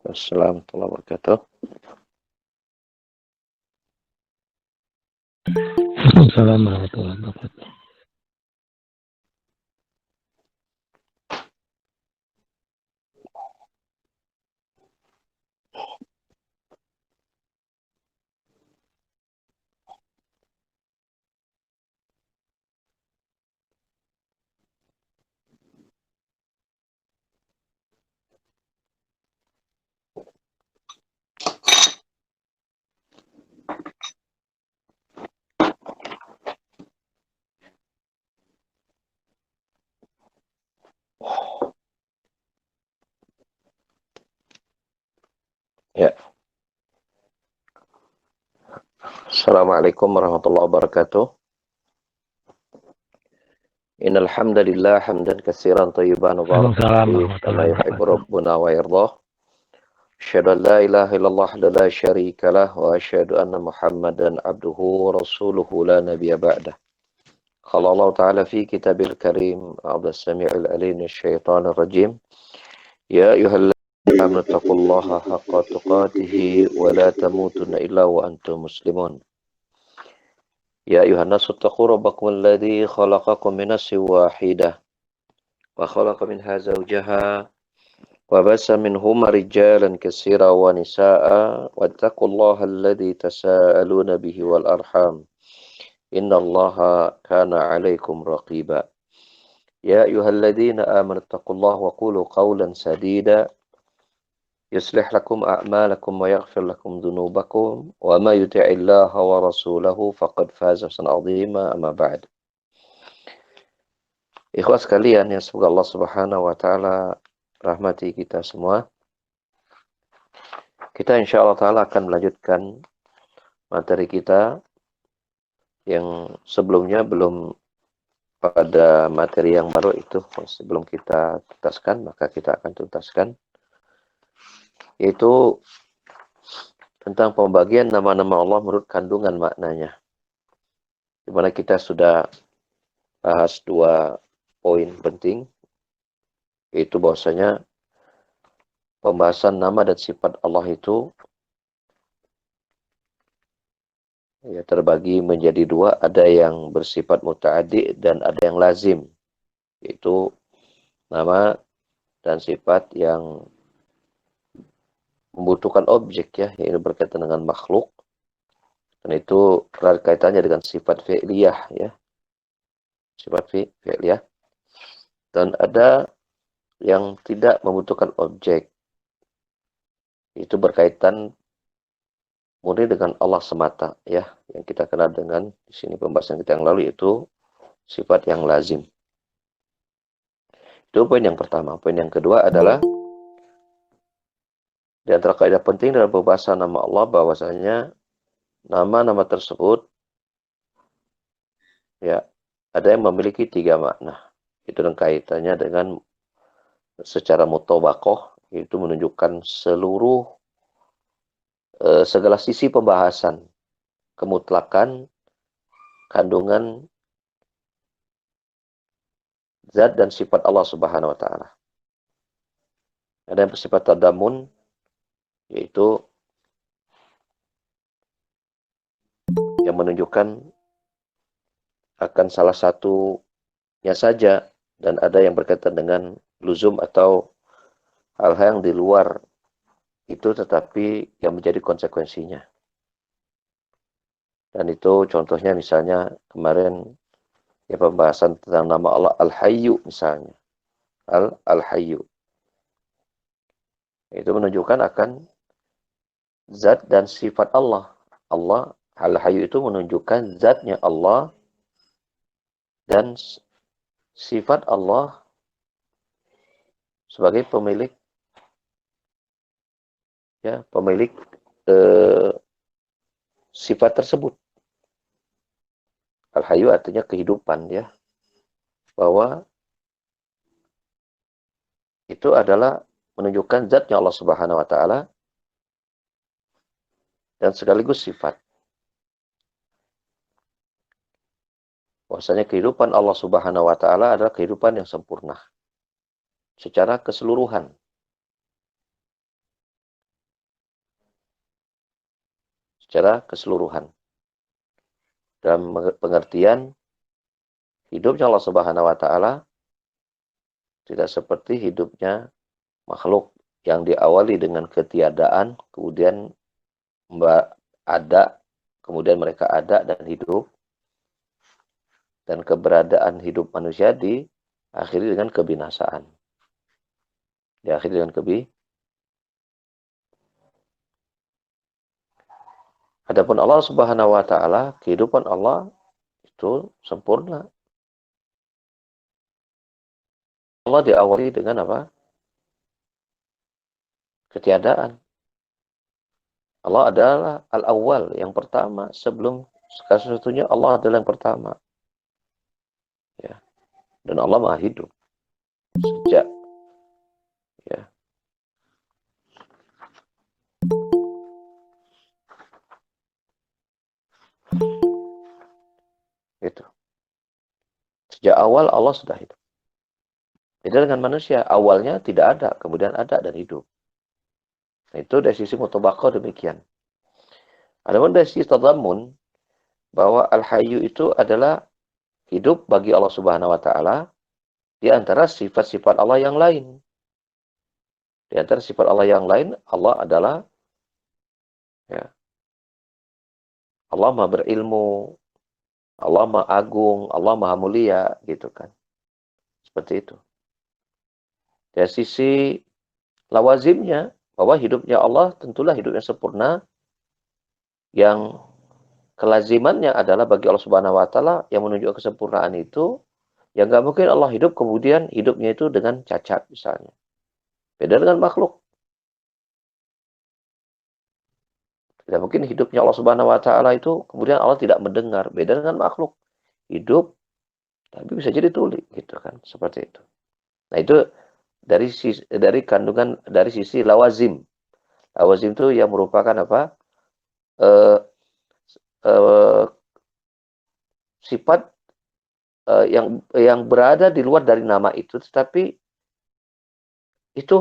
Assalamualaikum warahmatullahi wabarakatuh. Assalamualaikum warahmatullahi wabarakatuh. Ya. Assalamualaikum warahmatullahi wabarakatuh. Innal hamdalillah hamdan katsiran thayyiban mubarakan fihi kama Warahmatullahi yuhibbu wabarakatuh. rabbuna wa yardah. Asyhadu an la ilaha illallah la syarika lah wa asyhadu anna Muhammadan abduhu wa rasuluhu la nabiyya ba'dah. Qala Allah Ta'ala fi kitabil karim a'udzu samii'il 'aliim minasyaitonir rajim. Ya ayyuhalladzina amanu taqullaha haqqa tuqatih wa la tamutunna illa wa antum muslimun. يا أيها الناس اتقوا ربكم الذي خلقكم من نفس واحدة وخلق منها زوجها وبث منهما رجالا كثيرا ونساء واتقوا الله الذي تساءلون به والأرحام إن الله كان عليكم رقيبا يا أيها الذين آمنوا اتقوا الله وقولوا قولا سديدا يصلح لكم أعمالكم ويغفر لكم ذنوبكم وما يطع الله ورسوله فقد فاز فوزا عظيما أما بعد. Ikhwas sekalian yang semoga Allah Subhanahu wa taala rahmati kita semua. Kita insyaallah taala akan melanjutkan materi kita yang sebelumnya belum pada materi yang baru itu sebelum kita tuntaskan, maka kita akan tuntaskan, yaitu tentang pembagian nama-nama Allah menurut kandungan maknanya. Di mana kita sudah bahas dua poin penting, yaitu bahwasanya pembahasan nama dan sifat Allah itu ya terbagi menjadi dua, ada yang bersifat muta'addi dan ada yang lazim, yaitu nama dan sifat yang membutuhkan objek ya, yaitu berkaitan dengan makhluk, dan itu erat kaitannya dengan sifat fi'liyah ya, sifat fi'liyah, dan ada yang tidak membutuhkan objek, itu berkaitan murni dengan Allah semata ya, yang kita kenal dengan di sini pembahasan kita yang lalu itu sifat yang lazim. Itu poin yang pertama. Poin yang kedua adalah di antara kaidah penting dalam pembahasan nama Allah bahwasanya nama-nama tersebut ya ada yang memiliki tiga makna. Itu dan kaitannya dengan secara mutabakoh, itu menunjukkan seluruh segala sisi pembahasan, kemutlakan, kandungan zat dan sifat Allah Subhanahu wa taala. Ada yang bersifat tadamun, yaitu yang menunjukkan akan salah satunya saja, dan ada yang berkaitan dengan luzum atau hal-hal yang di luar itu tetapi yang menjadi konsekuensinya. Dan itu contohnya misalnya kemarin ya pembahasan tentang nama Allah Al-Hayyu misalnya. Al-Hayyu. Itu menunjukkan akan zat dan sifat Allah. Allah Al-Hayyu itu menunjukkan zatnya Allah dan sifat Allah sebagai pemilik ya, pemilik sifat tersebut. Al-Hayyu artinya kehidupan ya. Bahwa itu adalah menunjukkan zatnya Allah Subhanahu wa taala dan sekaligus sifat. Bahwasanya kehidupan Allah Subhanahu wa taala adalah kehidupan yang sempurna secara keseluruhan. secara keseluruhan. Dalam pengertian hidupnya Allah Subhanahu wa taala tidak seperti hidupnya makhluk yang diawali dengan ketiadaan, kemudian ada, kemudian mereka ada dan hidup, dan keberadaan hidup manusia diakhiri dengan kebinasaan. Diakhiri dengan Adapun Allah Subhanahu wa taala, kehidupan Allah itu sempurna. Allah diawali dengan apa? Ketiadaan. Allah adalah al-awwal, yang pertama. Sebelum segala sesuatunya, Allah adalah yang pertama. Ya. Dan Allah Maha hidup. Sejak ya. Itu. Sejak awal Allah sudah hidup. Beda dengan manusia, awalnya tidak ada, kemudian ada dan hidup. Nah, itu dari sisi mutabaqah demikian. Adapun dari sisi tadammun, bahwa al-hayyu itu adalah hidup bagi Allah Subhanahu wa taala di antara sifat-sifat Allah yang lain. Di antara sifat Allah yang lain, Allah adalah ya, Allah Maha berilmu, Allah Maha agung, Allah Maha mulia, gitu kan. Seperti itu. Dari sisi lawazimnya, bahwa hidupnya Allah tentulah hidup yang sempurna, yang kelazimannya adalah bagi Allah Subhanahu wa taala yang menunjukkan kesempurnaan itu, yang nggak mungkin Allah hidup kemudian hidupnya itu dengan cacat misalnya. Beda dengan makhluk. Tidak mungkin hidupnya Allah Subhanahu wa taala itu kemudian Allah tidak mendengar. Beda dengan makhluk. Hidup tapi bisa jadi tuli, gitu kan, seperti itu. Nah, itu dari kandungan dari sisi lawazim. Lawazim itu yang merupakan apa? Sifat yang berada di luar dari nama itu, tetapi itu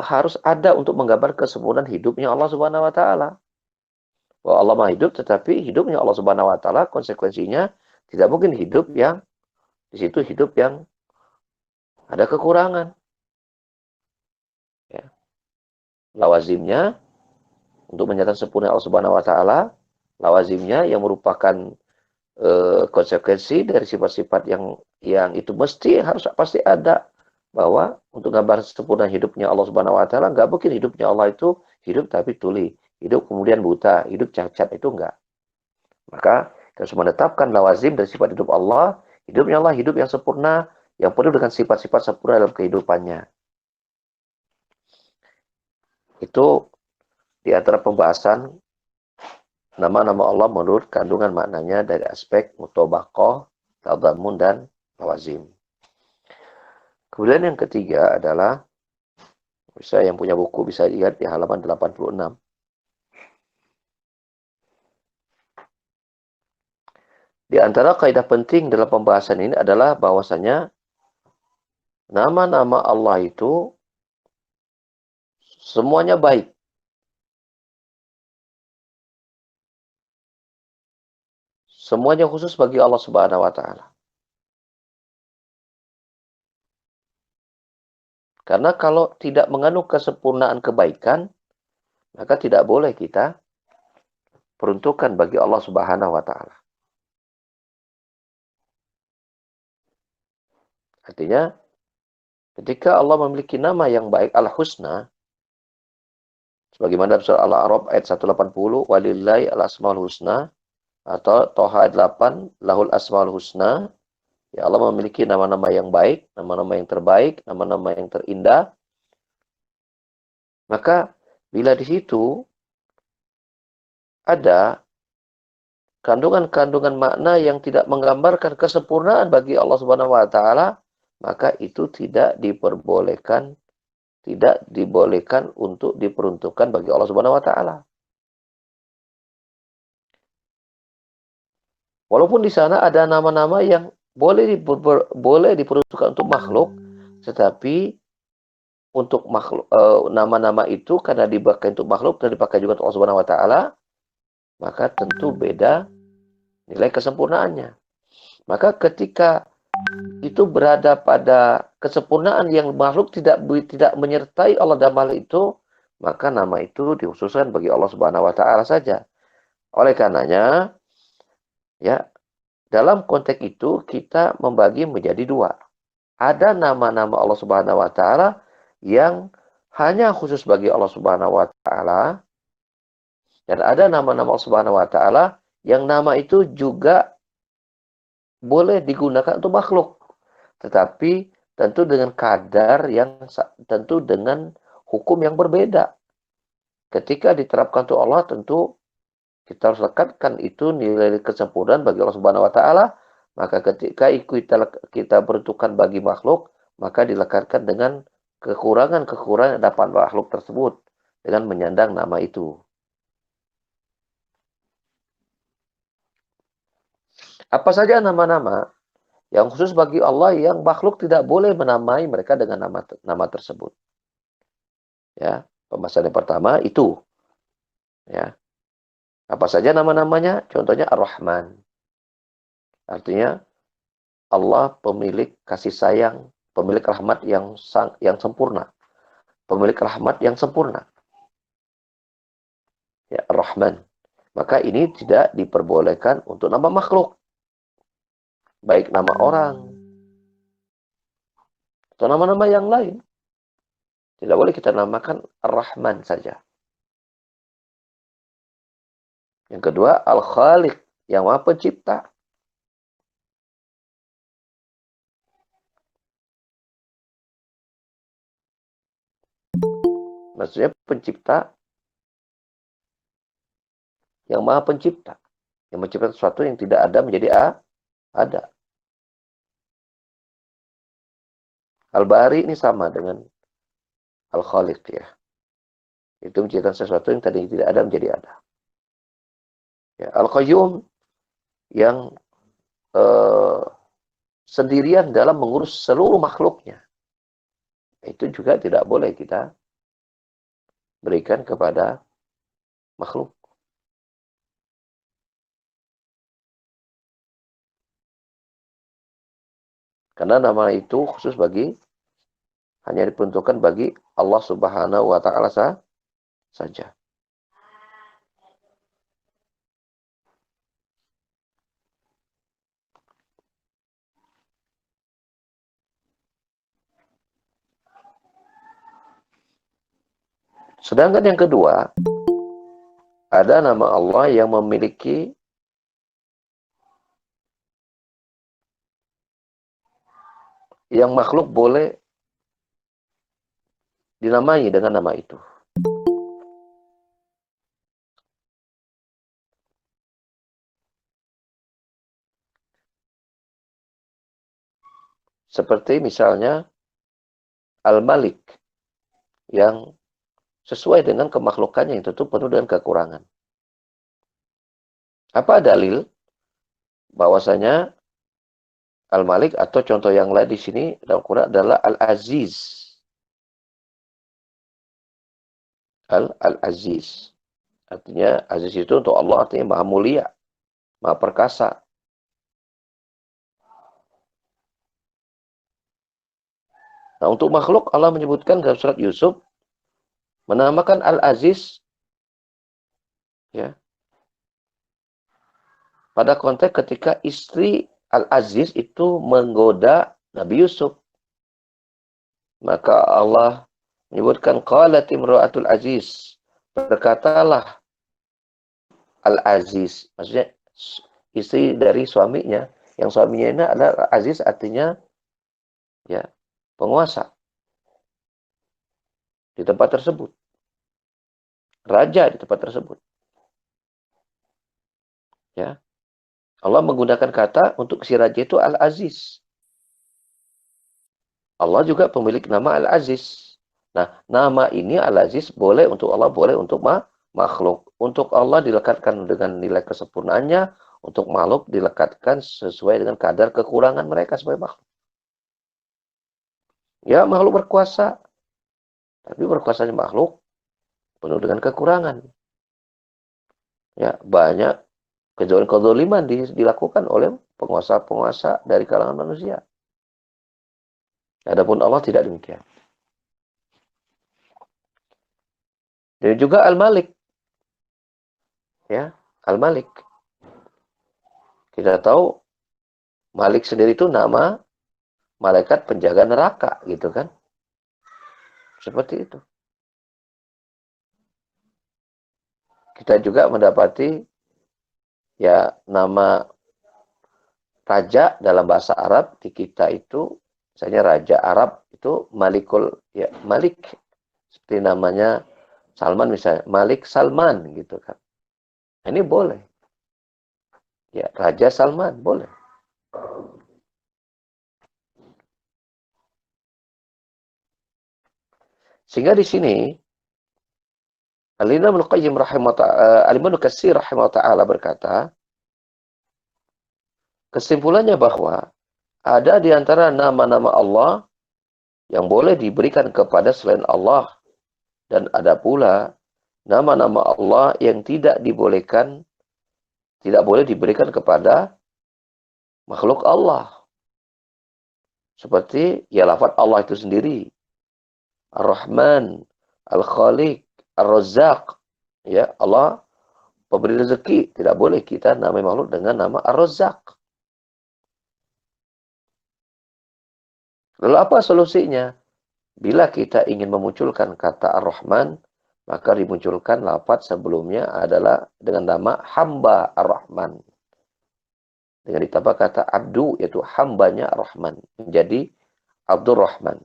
harus ada untuk menggambar kesempurnaan hidupnya Allah Subhanahu wa taala. Bahwa Allah Maha hidup, tetapi hidupnya Allah Subhanahu wa taala konsekuensinya tidak mungkin hidup yang di situ hidup yang ada kekurangan. Ya. Lawazimnya untuk menyatakan sempurna Allah Subhanahu wa taala, lawazimnya yang merupakan konsekuensi dari sifat-sifat yang itu harus pasti ada, bahwa untuk gambar sempurna hidupnya Allah Subhanahu wa taala nggak mungkin hidupnya Allah itu hidup tapi tuli, hidup kemudian buta, hidup cacat, itu enggak. Maka kita harus menetapkan lawazim dari sifat hidup Allah, hidupnya Allah hidup yang sempurna, yang penuh dengan sifat-sifat sempurna dalam kehidupannya. Itu di antara pembahasan nama-nama Allah menurut kandungan maknanya dari aspek mutabaqah, tadammun, dan lawazim. Kemudian yang ketiga adalah, bisa yang punya buku bisa lihat di halaman 86. Di antara kaidah penting dalam pembahasan ini adalah bahwasanya nama-nama Allah itu semuanya baik. Semuanya khusus bagi Allah Subhanahu wa taala. Karena kalau tidak mengandung kesempurnaan kebaikan, maka tidak boleh kita peruntukkan bagi Allah Subhanahu wa taala. Artinya, ketika Allah memiliki nama yang baik, Al-Husna, sebagaimana surah Al-A'raf ayat 180, walillahi al-asmaul husna, atau Toha ayat 8, lahul asmaul husna, ya Allah memiliki nama-nama yang baik, nama-nama yang terbaik, nama-nama yang terindah. Maka bila di situ ada kandungan-kandungan makna yang tidak menggambarkan kesempurnaan bagi Allah Subhanahu wa taala, maka itu tidak diperbolehkan, tidak dibolehkan untuk diperuntukkan bagi Allah Subhanahu wa taala. Walaupun di sana ada nama-nama yang boleh diperuntukkan untuk makhluk, tetapi untuk makhluk nama-nama itu karena dipakai untuk makhluk dan dipakai juga untuk Allah Subhanahu wa taala, maka tentu beda nilai kesempurnaannya. Maka ketika itu berada pada kesempurnaan yang makhluk tidak menyertai Allah dalam hal itu, maka nama itu dikhususkan bagi Allah Subhanahu wa taala saja. Oleh karenanya, ya, dalam konteks itu kita membagi menjadi dua. Ada nama-nama Allah Subhanahu wa taala yang hanya khusus bagi Allah Subhanahu wa taala, dan ada nama-nama Allah Subhanahu wa taala yang nama itu juga boleh digunakan untuk makhluk. Tetapi tentu dengan kadar yang tentu dengan hukum yang berbeda. Ketika diterapkan untuk Allah, tentu kita harus lekatkan itu nilai kesempurnaan bagi Allah Subhanahu wa taala. Maka ketika kita peruntukkan bagi makhluk, maka dilekatkan dengan kekurangan-kekurangan yang dapat makhluk tersebut dengan menyandang nama itu. Apa saja nama-nama yang khusus bagi Allah yang makhluk tidak boleh menamai mereka dengan nama tersebut. Ya, pembahasan yang pertama itu. Ya. Apa saja nama-namanya? Contohnya Ar-Rahman. Artinya Allah pemilik kasih sayang, pemilik rahmat yang sempurna. Pemilik rahmat yang sempurna. Ya, Ar-Rahman. Maka ini tidak diperbolehkan untuk nama makhluk. Baik nama orang atau nama-nama yang lain. Tidak boleh kita namakan Ar-Rahman saja. Yang kedua, Al-Khaliq, yang Maha Pencipta. Maksudnya pencipta yang Maha Pencipta. Yang menciptakan sesuatu yang tidak ada menjadi ada. Al-Bari ini sama dengan Al-Khaliq, ya. Itu menciptakan sesuatu yang tadi tidak ada menjadi ada. Ya, Al-Qayyum yang sendirian dalam mengurus seluruh makhluknya. Itu juga tidak boleh kita berikan kepada makhluk. Karena nama itu khusus hanya diperuntukkan bagi Allah Subhanahu wa taala saja. Sedangkan yang kedua, ada nama Allah yang memiliki yang makhluk boleh dinamai dengan nama itu. Seperti misalnya Al-Malik yang sesuai dengan kemakhlukannya yang tentu penuh dengan kekurangan. Apa dalil bahwasanya Al-Malik atau contoh yang lain di sini dalam Quran adalah Al-Aziz. Al-Aziz. Artinya Aziz itu untuk Allah artinya Maha Mulia, Maha Perkasa. Nah, untuk makhluk Allah menyebutkan dalam surat Yusuf menamakan Al-Aziz, ya, pada konteks ketika istri Al-Aziz itu menggoda Nabi Yusuf. Maka Allah menyebutkan qalat imra'atul aziz, berkatalah Al-Aziz, maksudnya istri dari suaminya, yang suaminya ini adalah Aziz artinya ya penguasa di tempat tersebut, raja di tempat tersebut. Ya, Allah menggunakan kata untuk si raja itu Al-Aziz. Allah juga pemilik nama Al-Aziz. Nah, nama ini Al-Aziz boleh untuk Allah, boleh untuk makhluk. Untuk Allah dilekatkan dengan nilai kesempurnaannya, untuk makhluk dilekatkan sesuai dengan kadar kekurangan mereka sebagai makhluk. Ya, makhluk berkuasa. Tapi berkuasanya makhluk penuh dengan kekurangan. Ya, banyak kezaliman dilakukan oleh penguasa-penguasa dari kalangan manusia. Adapun Allah tidak demikian. Dan juga Al-Malik. Ya, Al-Malik. Kita tahu Malik sendiri itu nama malaikat penjaga neraka, gitu kan? Seperti itu. Kita juga mendapati ya nama raja dalam bahasa Arab di kita itu, misalnya raja Arab itu Malikul, ya Malik. Seperti namanya Salman misalnya, Malik Salman gitu kan. Ini boleh. Ya, Raja Salman boleh. Sehingga di sini Al-Imam Al-Qayyim Al-Imam Al-Katsir rahimahullah berkata, kesimpulannya bahwa ada di antara nama-nama Allah yang boleh diberikan kepada selain Allah, dan ada pula nama-nama Allah yang tidak boleh diberikan kepada makhluk Allah. Seperti ya lafaz Allah itu sendiri, Ar-Rahman, Al-Khaliq, Ar-Razzaq. Ya, Allah pemberi rezeki. Tidak boleh kita namai makhluk dengan nama Ar-Razzaq. Lalu apa solusinya? Bila kita ingin memunculkan kata Ar-Rahman, maka dimunculkan lafaz sebelumnya adalah dengan nama hamba Ar-Rahman. Dengan ditambah kata abdu, yaitu hambanya Ar-Rahman. Menjadi Abdul Rahman.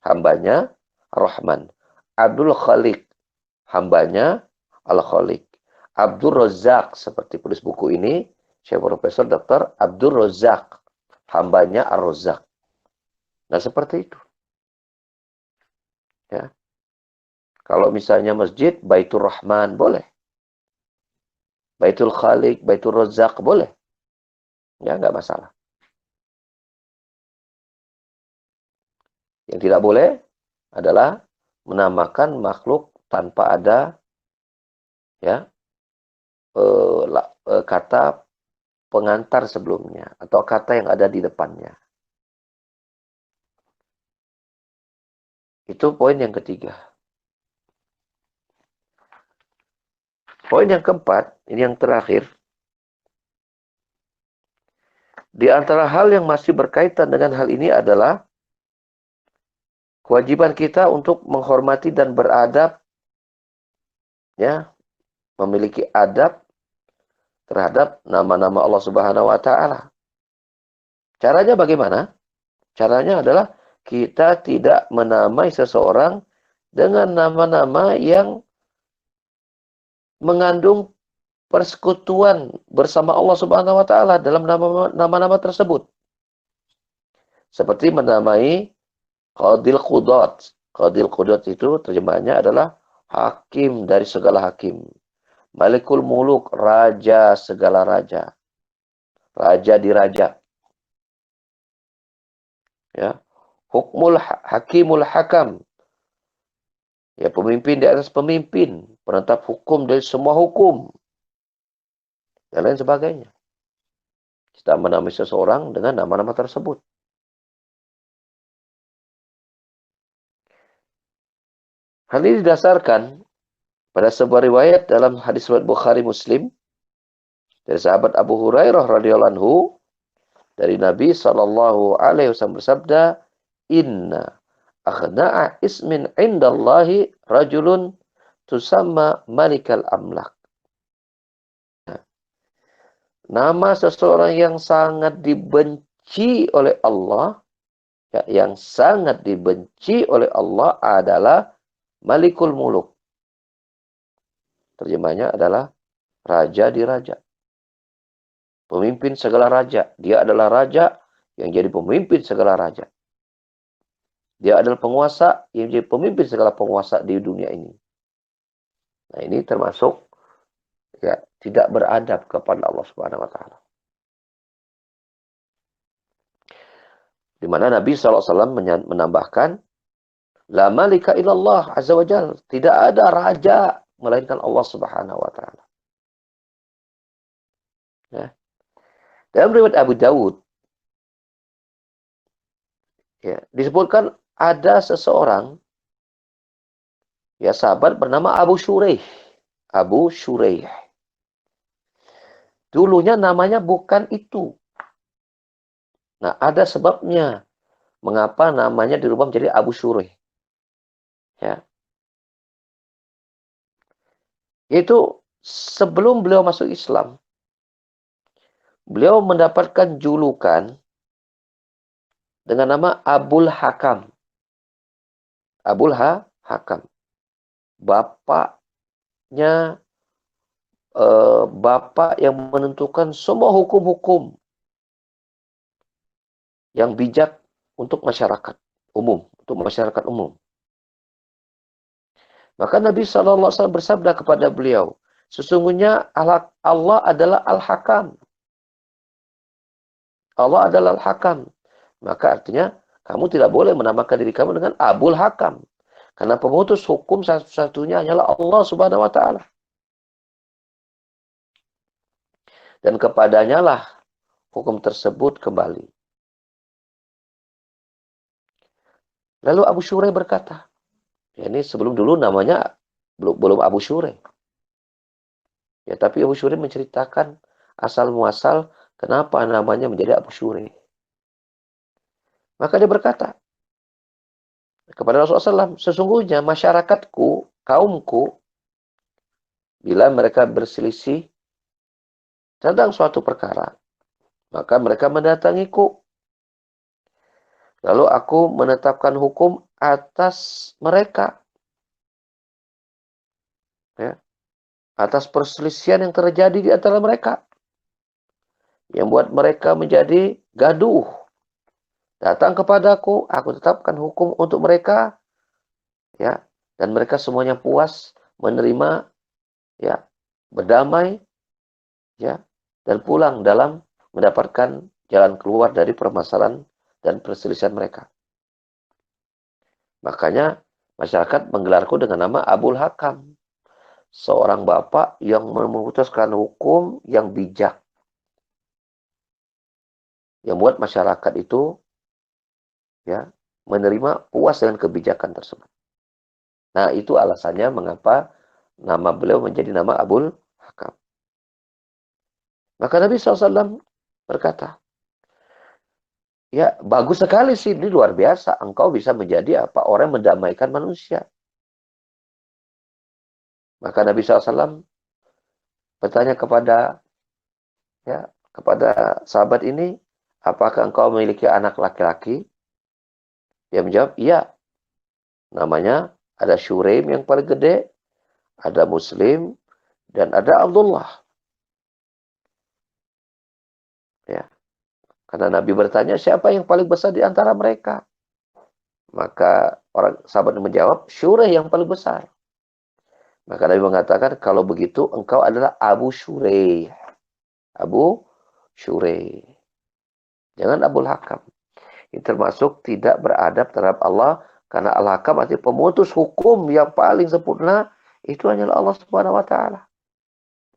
Hambanya Ar-Rahman. Abdul Khaliq. Hambanya Al-Khaliq. Abdul Razzaq. Seperti tulis buku ini, Syekh Profesor Dr. Abdul Razzaq. Hambanya Ar-Razzaq. Nah, seperti itu. Ya. Kalau misalnya masjid, Baitur Rahman, boleh. Baitul Khaliq, Baitul Razzaq, boleh. Ya, nggak masalah. Yang tidak boleh adalah menamakan makhluk tanpa ada ya kata pengantar sebelumnya atau kata yang ada di depannya. Itu poin yang ketiga. Poin yang keempat, ini yang terakhir. Di antara hal yang masih berkaitan dengan hal ini adalah kewajiban kita untuk menghormati dan beradab, ya, memiliki adab terhadap nama-nama Allah Subhanahu wa Ta'ala. Caranya bagaimana? Caranya adalah kita tidak menamai seseorang dengan nama-nama yang mengandung persekutuan bersama Allah Subhanahu wa Ta'ala dalam nama-nama tersebut. Seperti menamai Qadil Qudat. Qadil Qudat itu terjemahannya adalah hakim dari segala hakim. Malikul Muluk, raja segala raja. Raja di raja. Ya. Hakimul Hakam. Ya, pemimpin di atas pemimpin. Penetap hukum dari semua hukum. Dan lain sebagainya. Kita menamai seseorang dengan nama-nama tersebut. Hal ini didasarkan pada sebuah riwayat dalam hadis riwayat Bukhari Muslim dari sahabat Abu Hurairah radhiyallahu anhu, dari Nabi sallallahu alaihi wasallam bersabda, "Inna akhna'a ismin 'indallahi rajulun tusamma Malikal Amlak." Nama seseorang yang sangat dibenci oleh Allah, ya, yang sangat dibenci oleh Allah adalah Malikul Muluk. Terjemahnya adalah raja di raja. Pemimpin segala raja. Dia adalah raja yang jadi pemimpin segala raja. Dia adalah penguasa yang jadi pemimpin segala penguasa di dunia ini. Nah, ini termasuk ya tidak beradab kepada Allah Subhanahu wa Ta'ala. Di mana Nabi SAW menambahkan, La malika illallah azza wa jal. Tidak ada raja melainkan Allah Subhanahu wa Ta'ala. Ya. Dalam riwayat Abu Dawud, ya, disebutkan ada seseorang, ya, sahabat bernama Abu Shuraih. Abu Shuraih. Dulunya namanya bukan itu. Nah, ada sebabnya mengapa namanya dirubah menjadi Abu Shuraih. Ya. Yaitu sebelum beliau masuk Islam, beliau mendapatkan julukan dengan nama Abul Hakam. Abul Hakam. Bapaknya, bapak yang menentukan semua hukum-hukum yang bijak untuk masyarakat umum. Maka Nabi SAW bersabda kepada beliau, sesungguhnya Allah adalah Al-Hakam. Allah adalah Al-Hakam. Maka artinya, kamu tidak boleh menamakan diri kamu dengan Abul Hakam. Karena pemutus hukum satu-satunya hanyalah Allah Subhanahu wa Ta'ala. Dan kepadanya lah hukum tersebut kembali. Lalu Abu Shuraih berkata, ya, ini sebelum dulu namanya belum Abu Shuraih. Ya, tapi Abu Shuraih menceritakan asal muasal kenapa namanya menjadi Abu Shuraih. Maka dia berkata kepada Rasulullah SAW, sesungguhnya masyarakatku, kaumku, bila mereka berselisih tentang suatu perkara, maka mereka mendatangiku. Lalu aku menetapkan hukum atas mereka. Ya, atas perselisihan yang terjadi di antara mereka. Yang buat mereka menjadi gaduh. Datang kepadaku, aku tetapkan hukum untuk mereka. Ya, dan mereka semuanya puas menerima, ya, berdamai, ya, dan pulang dalam mendapatkan jalan keluar dari permasalahan dan perselisihan mereka. Makanya masyarakat menggelarku dengan nama Abul Hakam. Seorang bapak yang memutuskan hukum yang bijak. Yang buat masyarakat itu, ya, menerima puas dengan kebijakan tersebut. Nah, itu alasannya mengapa nama beliau menjadi nama Abul Hakam. Maka Nabi SAW berkata, ya, bagus sekali sih, ini luar biasa. Engkau bisa menjadi apa? Orang yang mendamaikan manusia. Maka Nabi SAW bertanya kepada sahabat ini, apakah engkau memiliki anak laki-laki? Dia menjawab, iya. Namanya ada Shuraim yang paling gede, ada Muslim, dan ada Abdullah. Ya. Karena Nabi bertanya, siapa yang paling besar di antara mereka? Maka orang sahabat menjawab, Shuraih yang paling besar. Maka Nabi mengatakan, kalau begitu engkau adalah Abu Shuraih. Abu Shuraih. Jangan Abul Hakam. Ini termasuk tidak beradab terhadap Allah. Karena Al-Hakam artinya pemutus hukum yang paling sempurna. Itu hanyalah Allah Subhanahu wa Ta'ala.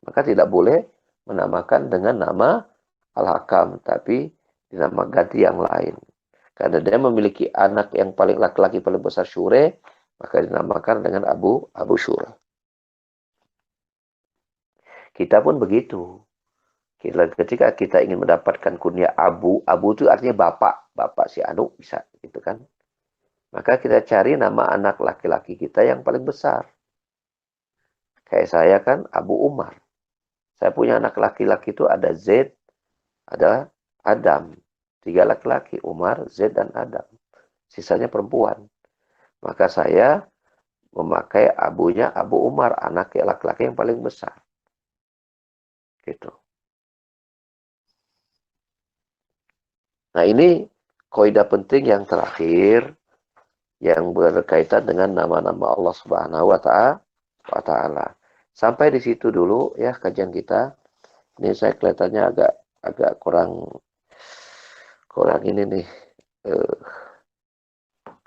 Maka tidak boleh menamakan dengan nama Al-Hakam. Tapi dinama ganti yang lain. Karena dia memiliki anak yang paling laki-laki paling besar Shuraih. Maka dinamakan dengan Abu Shuraih. Kita pun begitu. Ketika kita ingin mendapatkan kunyah Abu itu artinya bapak si Anu bisa gitu kan. Maka kita cari nama anak laki-laki kita yang paling besar. Kayak saya kan Abu Umar. Saya punya anak laki-laki itu ada Zaid, ada Adam. 3 laki-laki, Umar, Zaid, dan Adam. Sisanya perempuan. Maka saya memakai abunya Abu Umar, anak laki-laki yang paling besar. Gitu. Nah, ini kaidah penting yang terakhir yang berkaitan dengan nama-nama Allah Subhanahu wa Ta'ala. Sampai di situ dulu ya kajian kita. Ini saya kelihatannya agak kurang ini nih.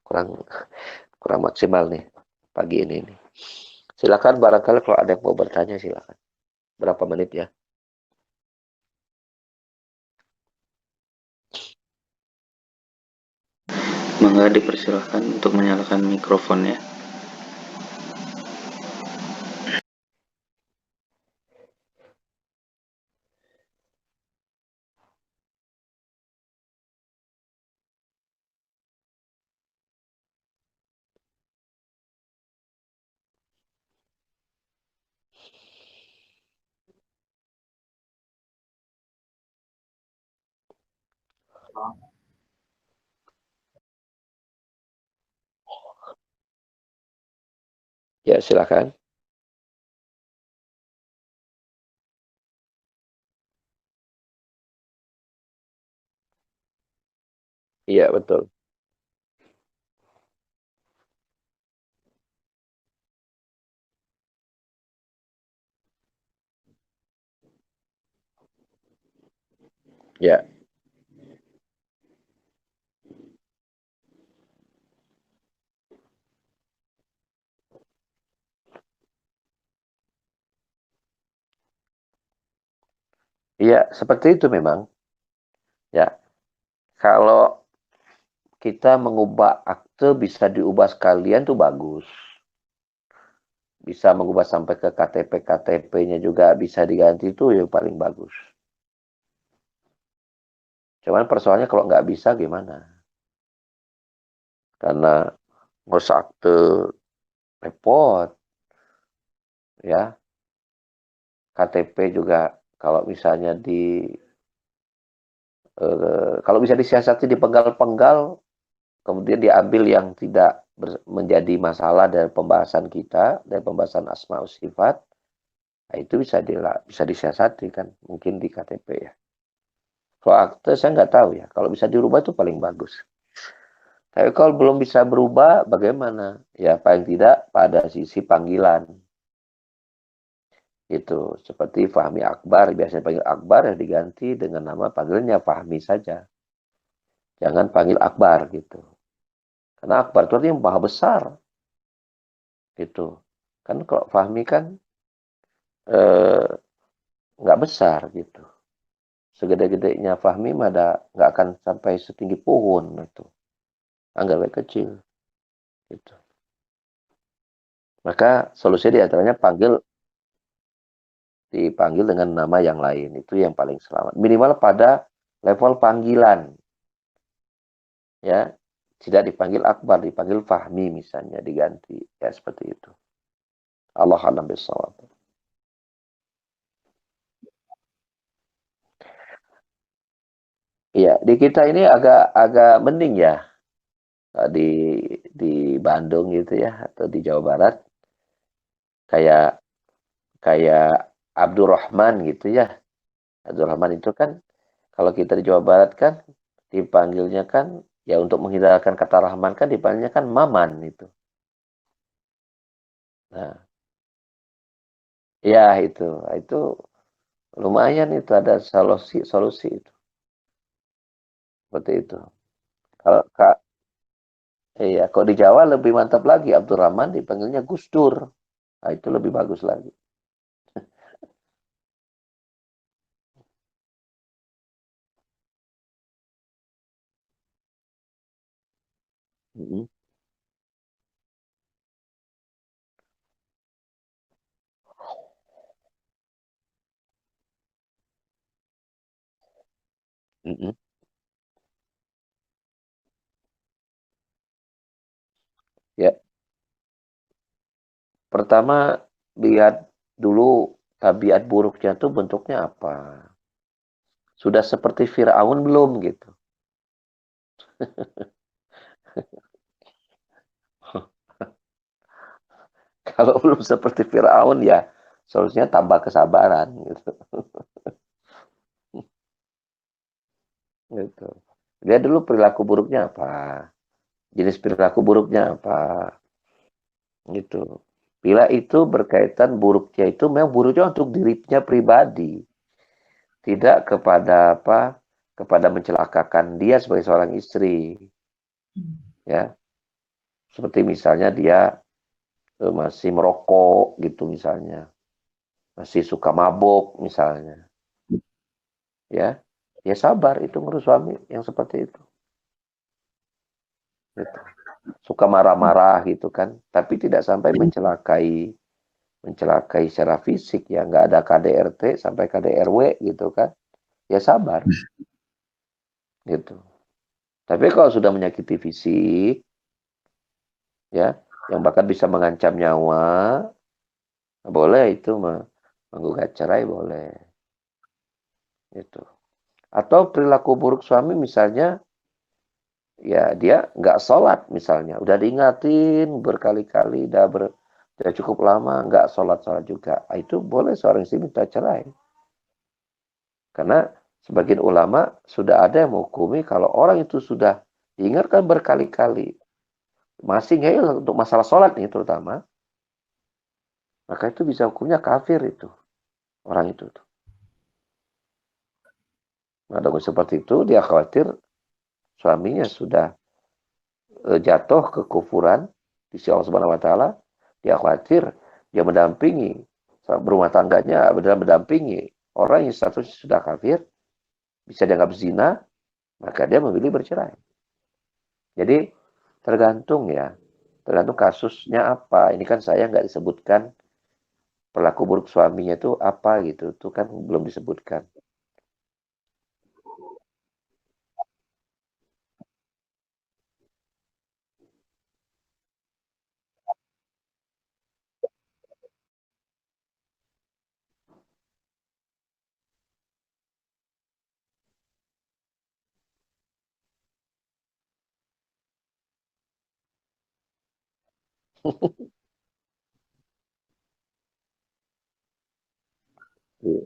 Kurang maksimal nih pagi ini nih. Silakan barangkali kalau ada yang mau bertanya silakan. Berapa menit ya? Mangga dipersilahkan untuk menyalakan mikrofonnya. Ya, silakan. Iya, betul. Ya. Iya, seperti itu memang. Ya, kalau kita mengubah akte bisa diubah sekalian tuh bagus. Bisa mengubah sampai ke KTP-KTP-nya juga bisa diganti itu yang paling bagus. Cuman persoalannya kalau nggak bisa gimana? Karena ngurus akte repot, ya. KTP juga kalau misalnya kalau bisa disiasati dipenggal-penggal, kemudian diambil yang tidak menjadi masalah dari pembahasan kita, dari pembahasan asma sifat, nah itu bisa disiasati kan, mungkin di KTP ya. Kalau akte saya nggak tahu ya, kalau bisa dirubah itu paling bagus. Tapi kalau belum bisa berubah, bagaimana? Ya paling tidak pada sisi panggilan. Itu seperti Fahmi Akbar, biasanya panggil Akbar ya diganti dengan nama panggilannya Fahmi saja. Jangan panggil Akbar gitu. Karena Akbar itu artinya maha besar. Gitu. Kan kalau Fahmi kan eh, nggak besar gitu. Segede-gedenya Fahmi mah nggak akan sampai setinggi pohon itu. Anggap kecil. Gitu. Maka solusi diantaranya dipanggil dengan nama yang lain. Itu yang paling selamat. Minimal pada level panggilan. Ya, tidak dipanggil Akbar, dipanggil Fahmi misalnya, diganti. Ya, seperti itu. Allah alam bisawab. Iya, di kita ini agak mending ya. Di di Bandung gitu ya, atau di Jawa Barat. Kayak kayak Abdurrahman gitu ya. Abdurrahman itu kan, kalau kita di Jawa Barat kan, dipanggilnya kan, ya untuk menghindarkan kata Rahman kan dipanggilnya kan Maman itu. Nah, ya itu lumayan itu ada solusi itu seperti itu. Kalau Kak, iya, kalau di Jawa lebih mantap lagi Abdurrahman dipanggilnya Gus Dur. Nah, itu lebih bagus lagi. Mm-mm, mm-mm. Ya, pertama lihat dulu tabiat buruknya tuh bentuknya apa. Sudah seperti Firaun belum gitu. Kalau belum seperti Firaun ya solusinya tambah kesabaran gitu. Gitu. Lihat dulu perilaku buruknya apa. Jenis perilaku buruknya apa. Gitu. Bila itu berkaitan buruknya itu memang buruknya untuk dirinya pribadi, tidak kepada apa, kepada mencelakakan dia sebagai seorang istri, ya. Seperti misalnya dia masih merokok gitu misalnya, masih suka mabok misalnya, ya. Ya sabar itu ngurus suami yang seperti itu. Gitu. Suka marah-marah gitu kan, tapi tidak sampai mencelakai secara fisik ya, nggak ada KDRT sampai KDRW gitu kan, ya sabar gitu. Tapi kalau sudah menyakiti fisik ya, yang bahkan bisa mengancam nyawa, boleh itu menggugat cerai boleh gitu. Atau perilaku buruk suami misalnya, ya dia nggak sholat misalnya, udah diingatin berkali-kali, udah cukup lama nggak sholat juga, itu boleh seorang istri minta cerai. Karena sebagian ulama sudah ada yang menghukumi kalau orang itu sudah diingatkan berkali-kali, masih ngeyel untuk masalah sholat nih terutama, maka itu bisa hukumnya kafir itu, orang itu. Nah, dengan seperti itu dia khawatir suaminya sudah jatuh ke kufuran di sisi Allah Subhanahu wa taala, dia khawatir dia mendampingi berumah tangganya, mendampingi orang yang statusnya sudah kafir, bisa dianggap zina, maka dia memilih bercerai. Jadi tergantung ya, tergantung kasusnya apa. Ini kan saya nggak disebutkan perilaku buruk suaminya itu apa gitu, itu kan belum disebutkan. Iya.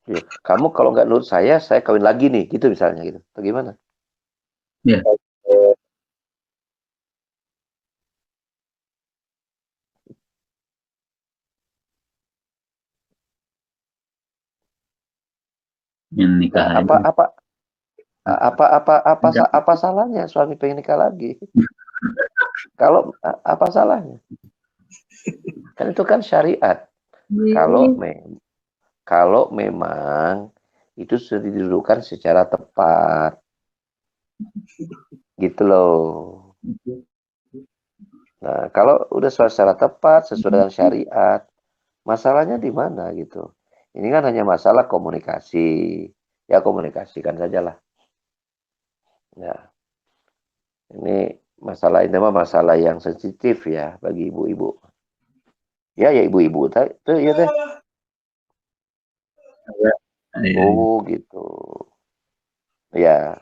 Iya. Kamu kalau nggak nurut saya kawin lagi nih, gitu misalnya gitu. Atau gimana? Ya. Yang nikah Nah, apa salahnya suami pengen nikah lagi? Kalau apa salahnya? Kan itu kan syariat. Kalau memang itu sudah didudukan secara tepat, gitu loh. Nah, kalau udah secara tepat sesuai dengan syariat, masalahnya di mana gitu? Ini kan hanya masalah komunikasi. Ya komunikasikan sajalah. Ya, ini ini mah masalah yang sensitif ya bagi ibu-ibu. Ya ibu-ibu itu ya teh. Oh gitu. Ya.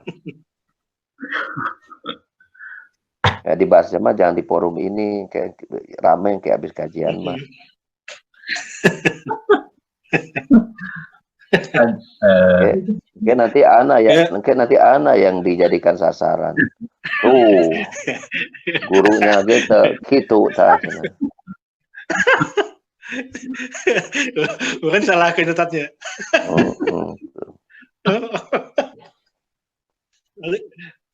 Ya dibahasnya mah jangan di forum ini kayak rame kayak habis kajian mah. Nanti ana yang dijadikan sasaran. Tuh, gurunya gitu tasnya. Bukan salah ke Tatnya.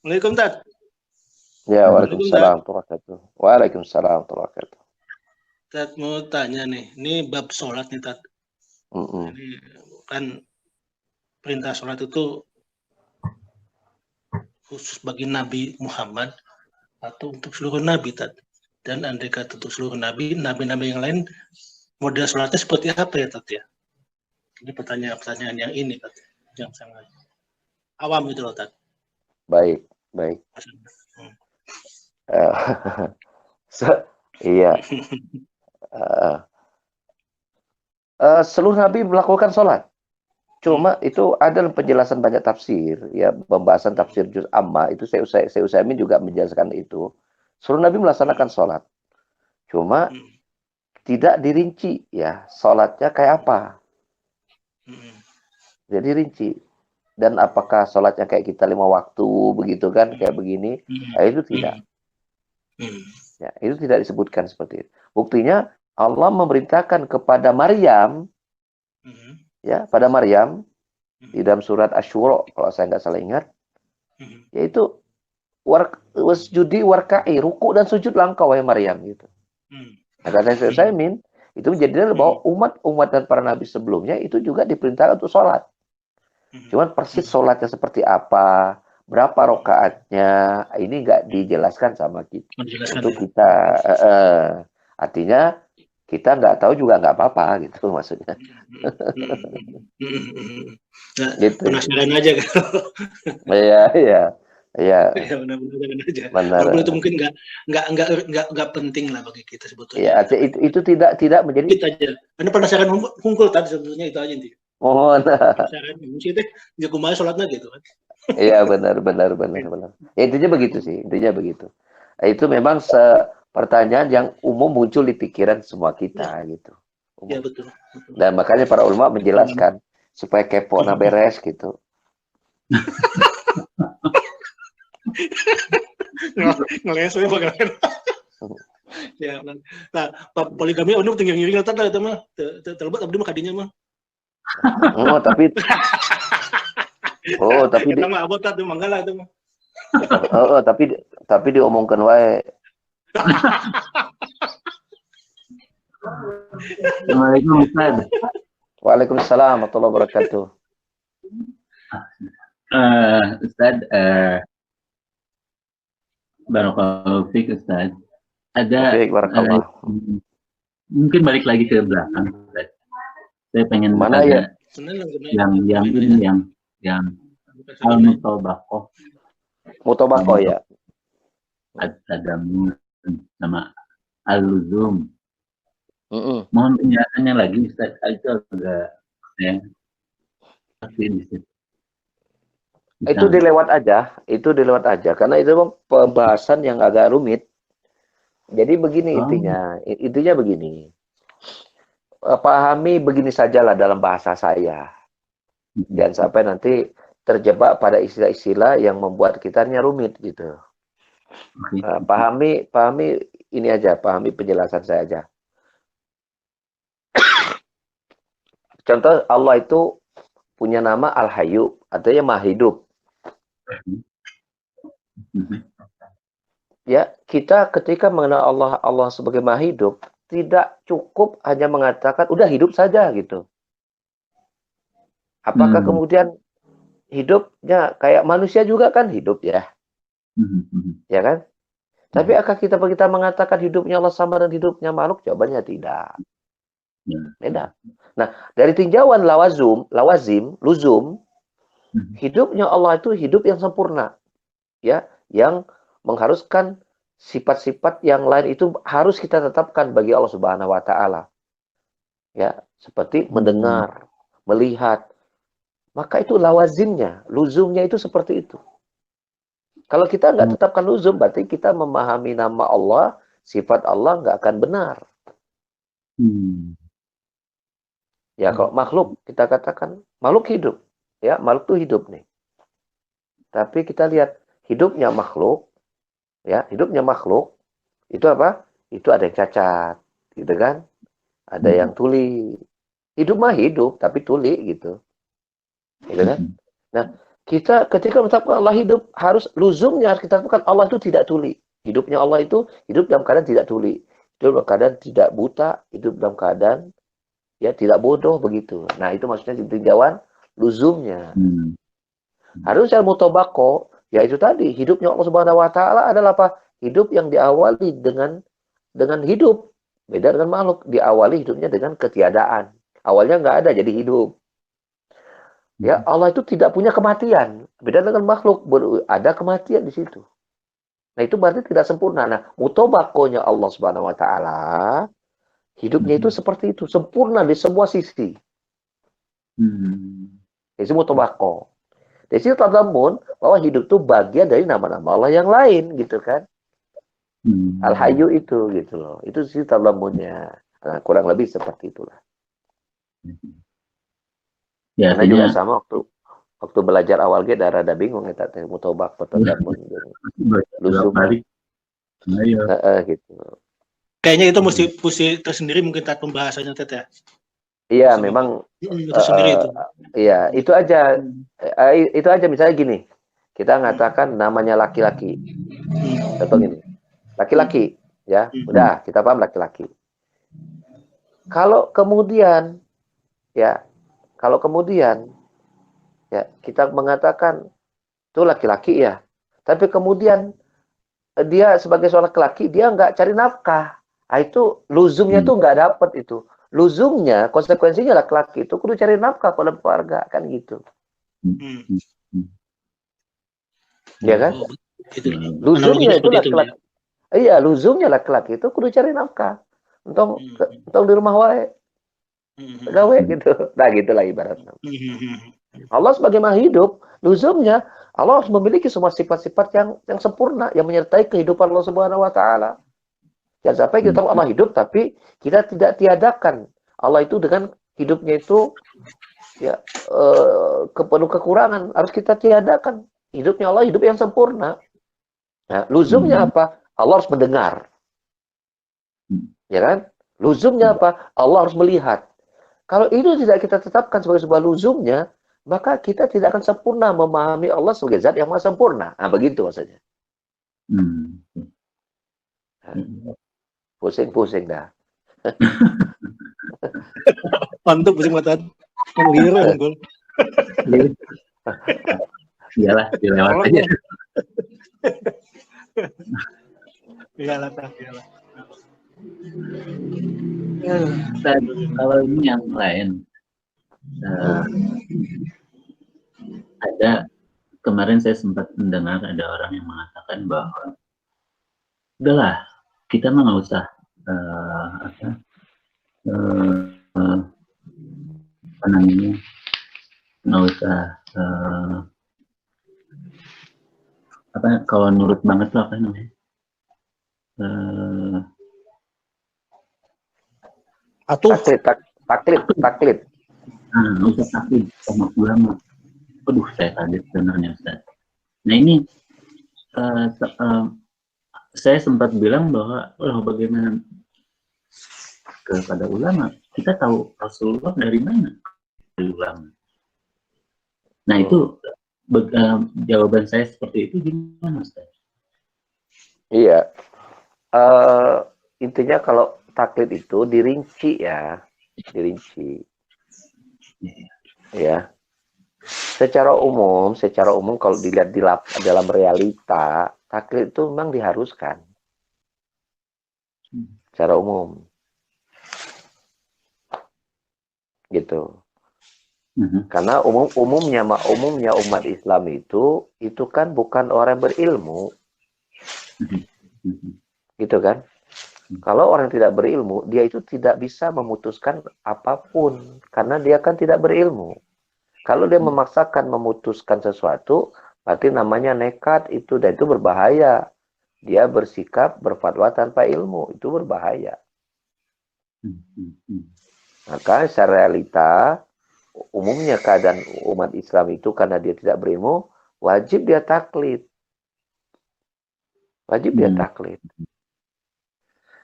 Waalaikumsalam Tat. Ya, waalaikumsalam warahmatullahi wabarakatuh. Tat mau tanya nih, ini bab sholat nih Tat. Ini kan perintah sholat itu khusus bagi Nabi Muhammad atau untuk seluruh Nabi Tat. Dan andai kata untuk seluruh Nabi yang lain model sholatnya seperti apa ya Tat ya? Ini pertanyaan yang ini Tat, yang sangat awam gitu loh Tat. Baik. Iya. Seluruh Nabi melakukan sholat. Cuma itu ada penjelasan banyak tafsir, ya pembahasan tafsir juz amma itu saya Utsaimin juga menjelaskan itu. Seluruh Nabi melaksanakan sholat. Cuma tidak dirinci ya sholatnya kayak apa. Jadi rinci. Dan apakah sholatnya kayak kita 5 waktu begitu kan kayak begini? Itu tidak. Ya, itu tidak disebutkan seperti itu. Buktinya Allah memerintahkan kepada Maryam, ya pada Maryam di dalam surat Asy-Syura kalau saya nggak salah ingat, yaitu wasjudi warka'i, ruku dan sujudlah engkau wahai Maryam gitu. Nah, kata saya Utsaimin itu menjadi bahwa umat dan para nabi sebelumnya itu juga diperintahkan untuk sholat. Cuman persis sholatnya seperti apa, berapa rokaatnya, ini nggak dijelaskan sama kita. Menjelaskan Untuk ya. kita, artinya kita nggak tahu juga nggak apa-apa gitu maksudnya. Nah, Gitu. penasaran aja kan. Iya, iya, iya, Ya benar-benar aja. benar. Walaupun itu mungkin nggak penting lah bagi kita Iya, sebetulnya. Tapi itu tidak menjadi. kita aja. Karena penasaran hunkul tadi sebetulnya itu aja intinya. Mohon. Penasaran mesti teh dia kumaha sholatnya gitu kan. Iya, benar. Ya, intinya begitu sih, intinya begitu. Itu memang pertanyaan yang umum muncul di pikiran semua kita gitu. Ya Umum. betul. Dan makanya para ulama menjelaskan supaya kepo na beres gitu. Ngelesnya bagaimana? Ya, nah, poligami anu tinggal ngiring eta tah eta mah terlebat abdi mah kadinya mah. Oh, tapi Eta mah abot tah mangga lah eta mah. tapi diomongkan wae. Assalamualaikum Ustaz. Waalaikumsalam warahmatullahi wabarakatuh. Ustaz, barakallahu fiik Ustaz. Ada Baik, barakallah. mungkin balik lagi ke belakang Ustaz. Saya pengen Mana ada ya? yang al-mutabaqah Mutobako ya. ad-tadamun sama al-luzum. Mm-mm. Mohon penjelasannya lagi Ustaz, itu agak ya. Itu dilewat aja karena itu memang pembahasan yang agak rumit. Jadi begini intinya begini. Pahami begini sajalah dalam bahasa saya. Jangan sampai nanti terjebak pada istilah-istilah yang membuat kitanya rumit gitu. Pahami ini aja, pahami penjelasan saya aja. Contoh, Allah itu punya nama Al-Hayyu, artinya Maha Hidup. Ya, kita ketika mengenal Allah sebagai Maha Hidup, tidak cukup hanya mengatakan udah hidup saja gitu. Apakah kemudian hidupnya kayak manusia juga kan hidup ya? Ya kan? Tapi apakah kita mengatakan hidupnya Allah sama dengan hidupnya makhluk? Jawabannya tidak. Beda. Nah, dari tinjauan lawazim, luzum, hidupnya Allah itu hidup yang sempurna. Ya, yang mengharuskan sifat-sifat yang lain itu harus kita tetapkan bagi Allah Subhanahu wa taala. Ya, seperti mendengar, melihat. Maka itu lawazimnya, luzumnya itu seperti itu. Kalau kita nggak tetapkan luzum, berarti kita memahami nama Allah, sifat Allah nggak akan benar. Ya, kalau makhluk, kita katakan makhluk hidup. Ya, makhluk itu hidup nih. Tapi kita lihat hidupnya makhluk, ya, hidupnya makhluk, itu apa? Itu ada yang cacat, gitu kan? Ada yang tuli. Hidup mah hidup, tapi tuli gitu. Gitu kan? Nah, kita ketika menetapkan Allah hidup, harus luzumnya harus kita tetapkan Allah itu tidak tuli. Hidupnya Allah itu hidup dalam keadaan tidak tuli. Hidup dalam keadaan tidak buta, hidup dalam keadaan ya tidak bodoh begitu. Nah, itu maksudnya tinjauan luzumnya. Harus yang mutobako, ya itu tadi, hidupnya Allah Subhanahu wa taala adalah apa? Hidup yang diawali dengan hidup. Beda dengan makhluk, diawali hidupnya dengan ketiadaan. Awalnya nggak ada, jadi hidup. Ya, Allah itu tidak punya kematian. Beda dengan makhluk, ada kematian di situ. Nah, itu berarti tidak sempurna. Nah, mutobakonya Allah Subhanahu wa taala, hidupnya itu seperti itu, sempurna di semua sisi. Itu mutobako. Di situ tadamun bahwa hidup itu bagian dari nama-nama Allah yang lain, gitu kan? Al-Hayyu itu, gitu loh. Itu sih tadamunnya. Nah, kurang lebih seperti itulah. Ya, karena juga sama waktu belajar awal ge rada bingung eta teh mutobak tadamun luzum. Gitu. Kayaknya itu mesti tersendiri mungkin tat pembahasannya teh ya. Iya, memang tersendiri itu. Iya, itu aja misalnya gini. Kita ngatakan namanya laki-laki. Contoh gini. Laki-laki, ya. Udah, kita paham laki-laki. Kalau kemudian ya kita mengatakan itu laki-laki ya. Tapi kemudian dia sebagai seorang laki-laki, dia nggak cari nafkah. Nah, itu luzumnya tuh nggak dapet itu. Luzumnya, konsekuensinya laki-laki itu kudu cari nafkah pada keluarga, kan gitu. Ya kan? Oh, itu. Luzumnya Analoginya itu seperti itu, laki-laki. Iya, luzumnya laki-laki itu kudu cari nafkah. Untung di rumah wae. Gawe gitu. Nah, gitulah ibaratnya. Allah sebagai maha hidup, luzumnya Allah harus memiliki semua sifat-sifat yang sempurna, yang menyertai kehidupan Allah Subhanahu wa taala. Jangan sampai kita tahu Allah hidup tapi kita tidak tiadakan Allah itu dengan hidupnya itu ya penuh kekurangan, harus kita tiadakan. Hidupnya Allah hidup yang sempurna. Nah, luzumnya apa? Allah harus mendengar. Ya kan? Luzumnya apa? Allah harus melihat. Kalau itu tidak kita tetapkan sebagai sebuah luzumnya, maka kita tidak akan sempurna memahami Allah sebagai zat yang maha sempurna. Nah, begitu maksudnya. Pusing-pusing dah. Mantap, pusing mata. Pengliran, Gol. Iyalah, dilewat aja. Iyalah. Dan kalau ini yang lain, ada kemarin saya sempat mendengar ada orang yang mengatakan bahwa udahlah, kita mah nggak usah apa namanya, nggak usah apa kalau nurut banget lah apa namanya, taklid. Nggak usah taklid sama ulama. Aduh, saya kaget sebenarnya, Ustaz. Nah ini saya sempat bilang bahwa bagaimana kepada ulama, kita tahu Rasulullah dari mana? Dari ulama. Nah itu jawaban saya seperti itu gimana, Ustaz? Iya. Intinya kalau taklid itu dirinci ya, dirinci. Ya. Secara umum kalau dilihat dalam realita, taklid itu memang diharuskan. Secara umum. Gitu. Karena umumnya umat Islam itu kan bukan orang berilmu. Gitu kan? Kalau orang tidak berilmu, dia itu tidak bisa memutuskan apapun karena dia kan tidak berilmu. Kalau dia memaksakan memutuskan sesuatu, berarti namanya nekat itu, dan itu berbahaya. Dia bersikap berfatwa tanpa ilmu, itu berbahaya. Maka secara realita, umumnya keadaan umat Islam itu karena dia tidak berilmu, wajib dia taklid. Wajib dia taklid.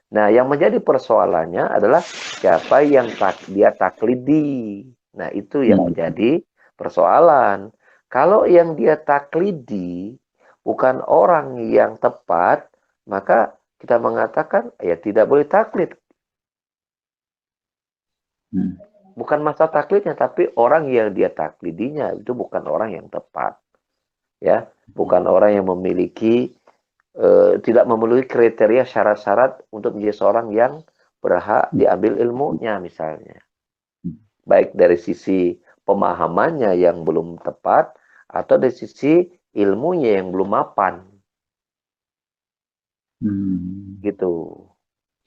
Nah, yang menjadi persoalannya adalah siapa yang dia taklidi. Nah, itu yang menjadi persoalan. Kalau yang dia taklidi bukan orang yang tepat, maka kita mengatakan ya tidak boleh taklid. Bukan masalah taklidnya, tapi orang yang dia taklidinya itu bukan orang yang tepat. Ya, bukan orang yang memiliki tidak memenuhi kriteria syarat-syarat untuk menjadi seorang yang berhak diambil ilmunya misalnya. Baik dari sisi pemahamannya yang belum tepat atau dari sisi ilmunya yang belum mapan. Gitu.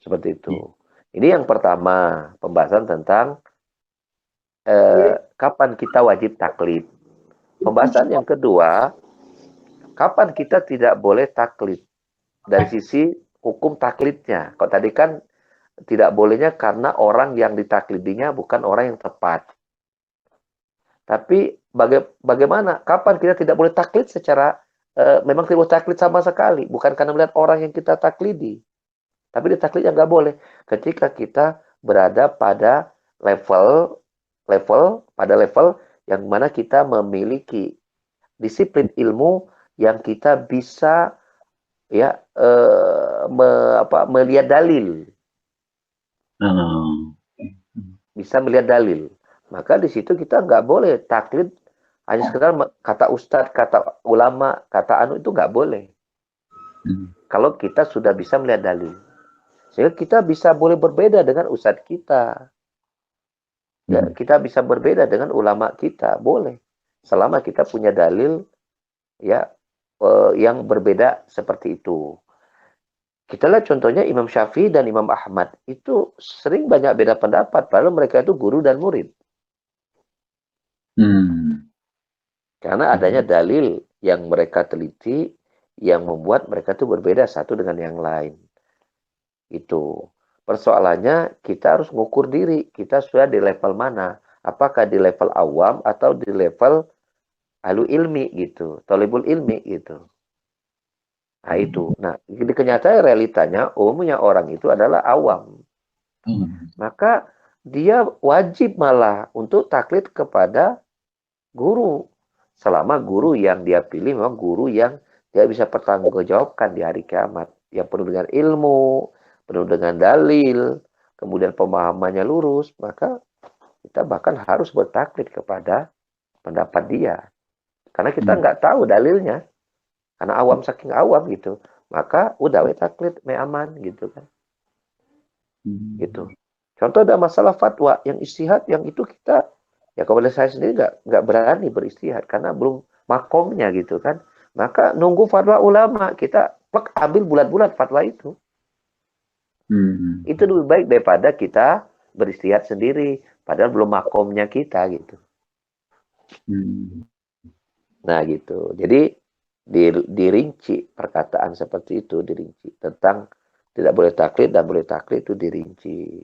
Seperti itu. Ini yang pertama, pembahasan tentang kapan kita wajib taklid. Pembahasan yang kedua, kapan kita tidak boleh taklid dari sisi hukum taklidnya. Kalau tadi kan tidak bolehnya karena orang yang ditaklidinya bukan orang yang tepat. Tapi bagaimana? Kapan kita tidak boleh taklid secara memang tidak boleh taklid sama sekali, bukan karena melihat orang yang kita taklidi. Tapi ditaklidnya nggak boleh ketika kita berada pada level yang mana kita memiliki disiplin ilmu yang kita bisa ya melihat dalil. Bisa melihat dalil. Maka di situ kita nggak boleh taklid Hanya sekedar kata ustadz, kata ulama, kata anu itu nggak boleh. Kalau kita sudah bisa melihat dalil. Sehingga kita bisa boleh berbeda dengan ustadz kita. Ya, kita bisa berbeda dengan ulama kita, boleh. Selama kita punya dalil ya yang berbeda seperti itu. Kita lihat contohnya Imam Syafi'i dan Imam Ahmad itu sering banyak beda pendapat, padahal mereka itu guru dan murid. Karena adanya dalil yang mereka teliti yang membuat mereka itu berbeda satu dengan yang lain. Itu. Persoalannya kita harus mengukur diri, kita sudah di level mana? Apakah di level awam atau di level ahlu ilmi gitu, thalibul ilmi gitu. Nah itu. Nah, di kenyataan realitanya umumnya orang itu adalah awam. Maka dia wajib malah untuk taklid kepada guru. Selama guru yang dia pilih memang guru yang dia bisa pertanggungjawabkan di hari kiamat. Yang penuh dengan ilmu, penuh dengan dalil, kemudian pemahamannya lurus, maka kita bahkan harus bertaklid kepada pendapat dia. Karena kita nggak tahu dalilnya. Karena awam saking awam gitu. Maka udah taklid me aman gitu kan. Gitu. Contoh ada masalah fatwa yang istihad yang itu kita ya kalau saya sendiri nggak berani beristihad karena belum makomnya gitu kan. Maka nunggu fatwa ulama kita ambil bulat-bulat fatwa itu. Itu lebih baik daripada kita beristihad sendiri padahal belum makomnya kita gitu. Nah gitu. Jadi dirinci perkataan seperti itu dirinci tentang tidak boleh taklid dan boleh taklid itu dirinci.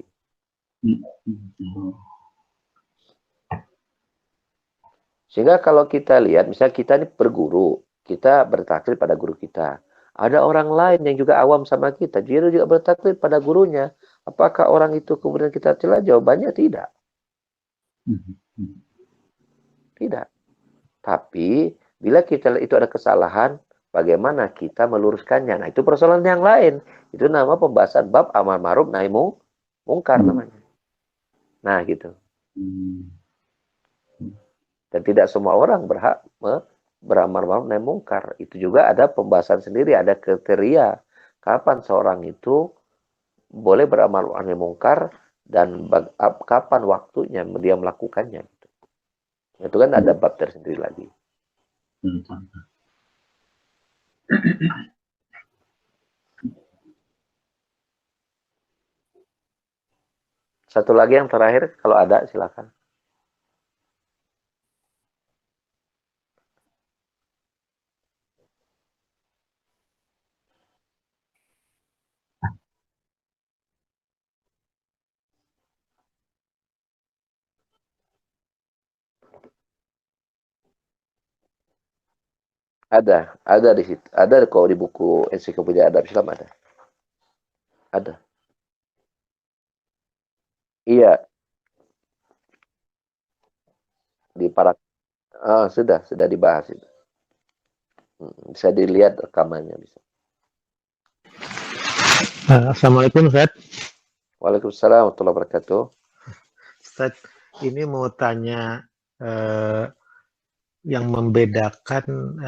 Sehingga kalau kita lihat, misalnya kita ini berguru, kita bertaklid pada guru kita. Ada orang lain yang juga awam sama kita, dia juga bertaklid pada gurunya. Apakah orang itu kemudian kita celah? Jawabannya tidak. Tidak. Tapi, bila kita itu ada kesalahan, bagaimana kita meluruskannya? Nah, itu persoalan yang lain. Itu nama pembahasan bab amar ma'ruf nahi mungkar namanya. Nah, gitu. Dan tidak semua orang berhak beramar ma'ruf nahi mungkar. Itu juga ada pembahasan sendiri, ada kriteria kapan seorang itu boleh beramar ma'ruf nahi mungkar dan kapan waktunya dia melakukannya. Itu kan ada bab tersendiri lagi. Satu lagi yang terakhir, kalau ada silakan. Ada di situ. Ada kok di buku Ensiklopedia Adab Islam ada. Ada. Iya. Di para sudah dibahas itu. Bisa dilihat rekamannya bisa. Assalamualaikum Ustaz. Waalaikumsalam warahmatullahi wabarakatuh. Ustaz, ini mau tanya yang membedakan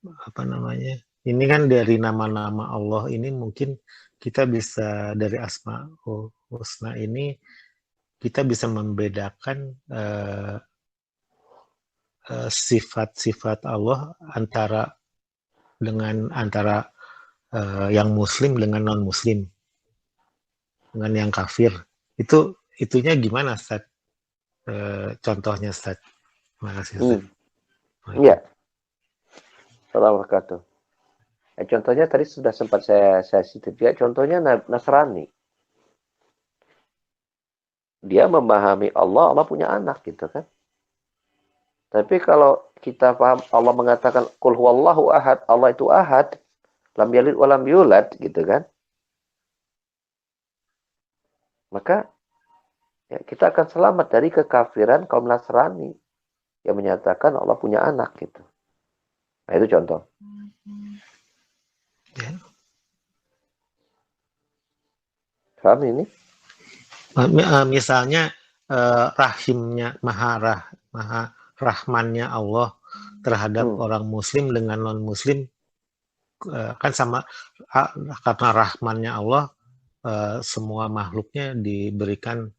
apa namanya? Ini kan dari nama-nama Allah ini mungkin kita bisa dari Asmaul Husna ini kita bisa membedakan sifat-sifat Allah antara yang Muslim dengan non Muslim, dengan yang kafir. Itunya gimana, Ustaz? Contohnya, Ustaz. Terima kasih, Ustaz. Iya. Assalamualaikum. Contohnya tadi sudah sempat saya cita juga. Contohnya Nasrani. Dia memahami Allah punya anak gitu kan. Tapi kalau kita paham Allah mengatakan qul huwallahu ahad, Allah itu ahad, lam yalid wa lam yulad gitu kan. Maka ya, kita akan selamat dari kekafiran kaum Nasrani yang menyatakan Allah punya anak gitu. Nah, itu contoh. Ya. Paham ini? Misalnya rahimnya maha rahmannya Allah terhadap orang Muslim dengan non Muslim kan sama, karena rahmannya Allah semua makhluknya diberikan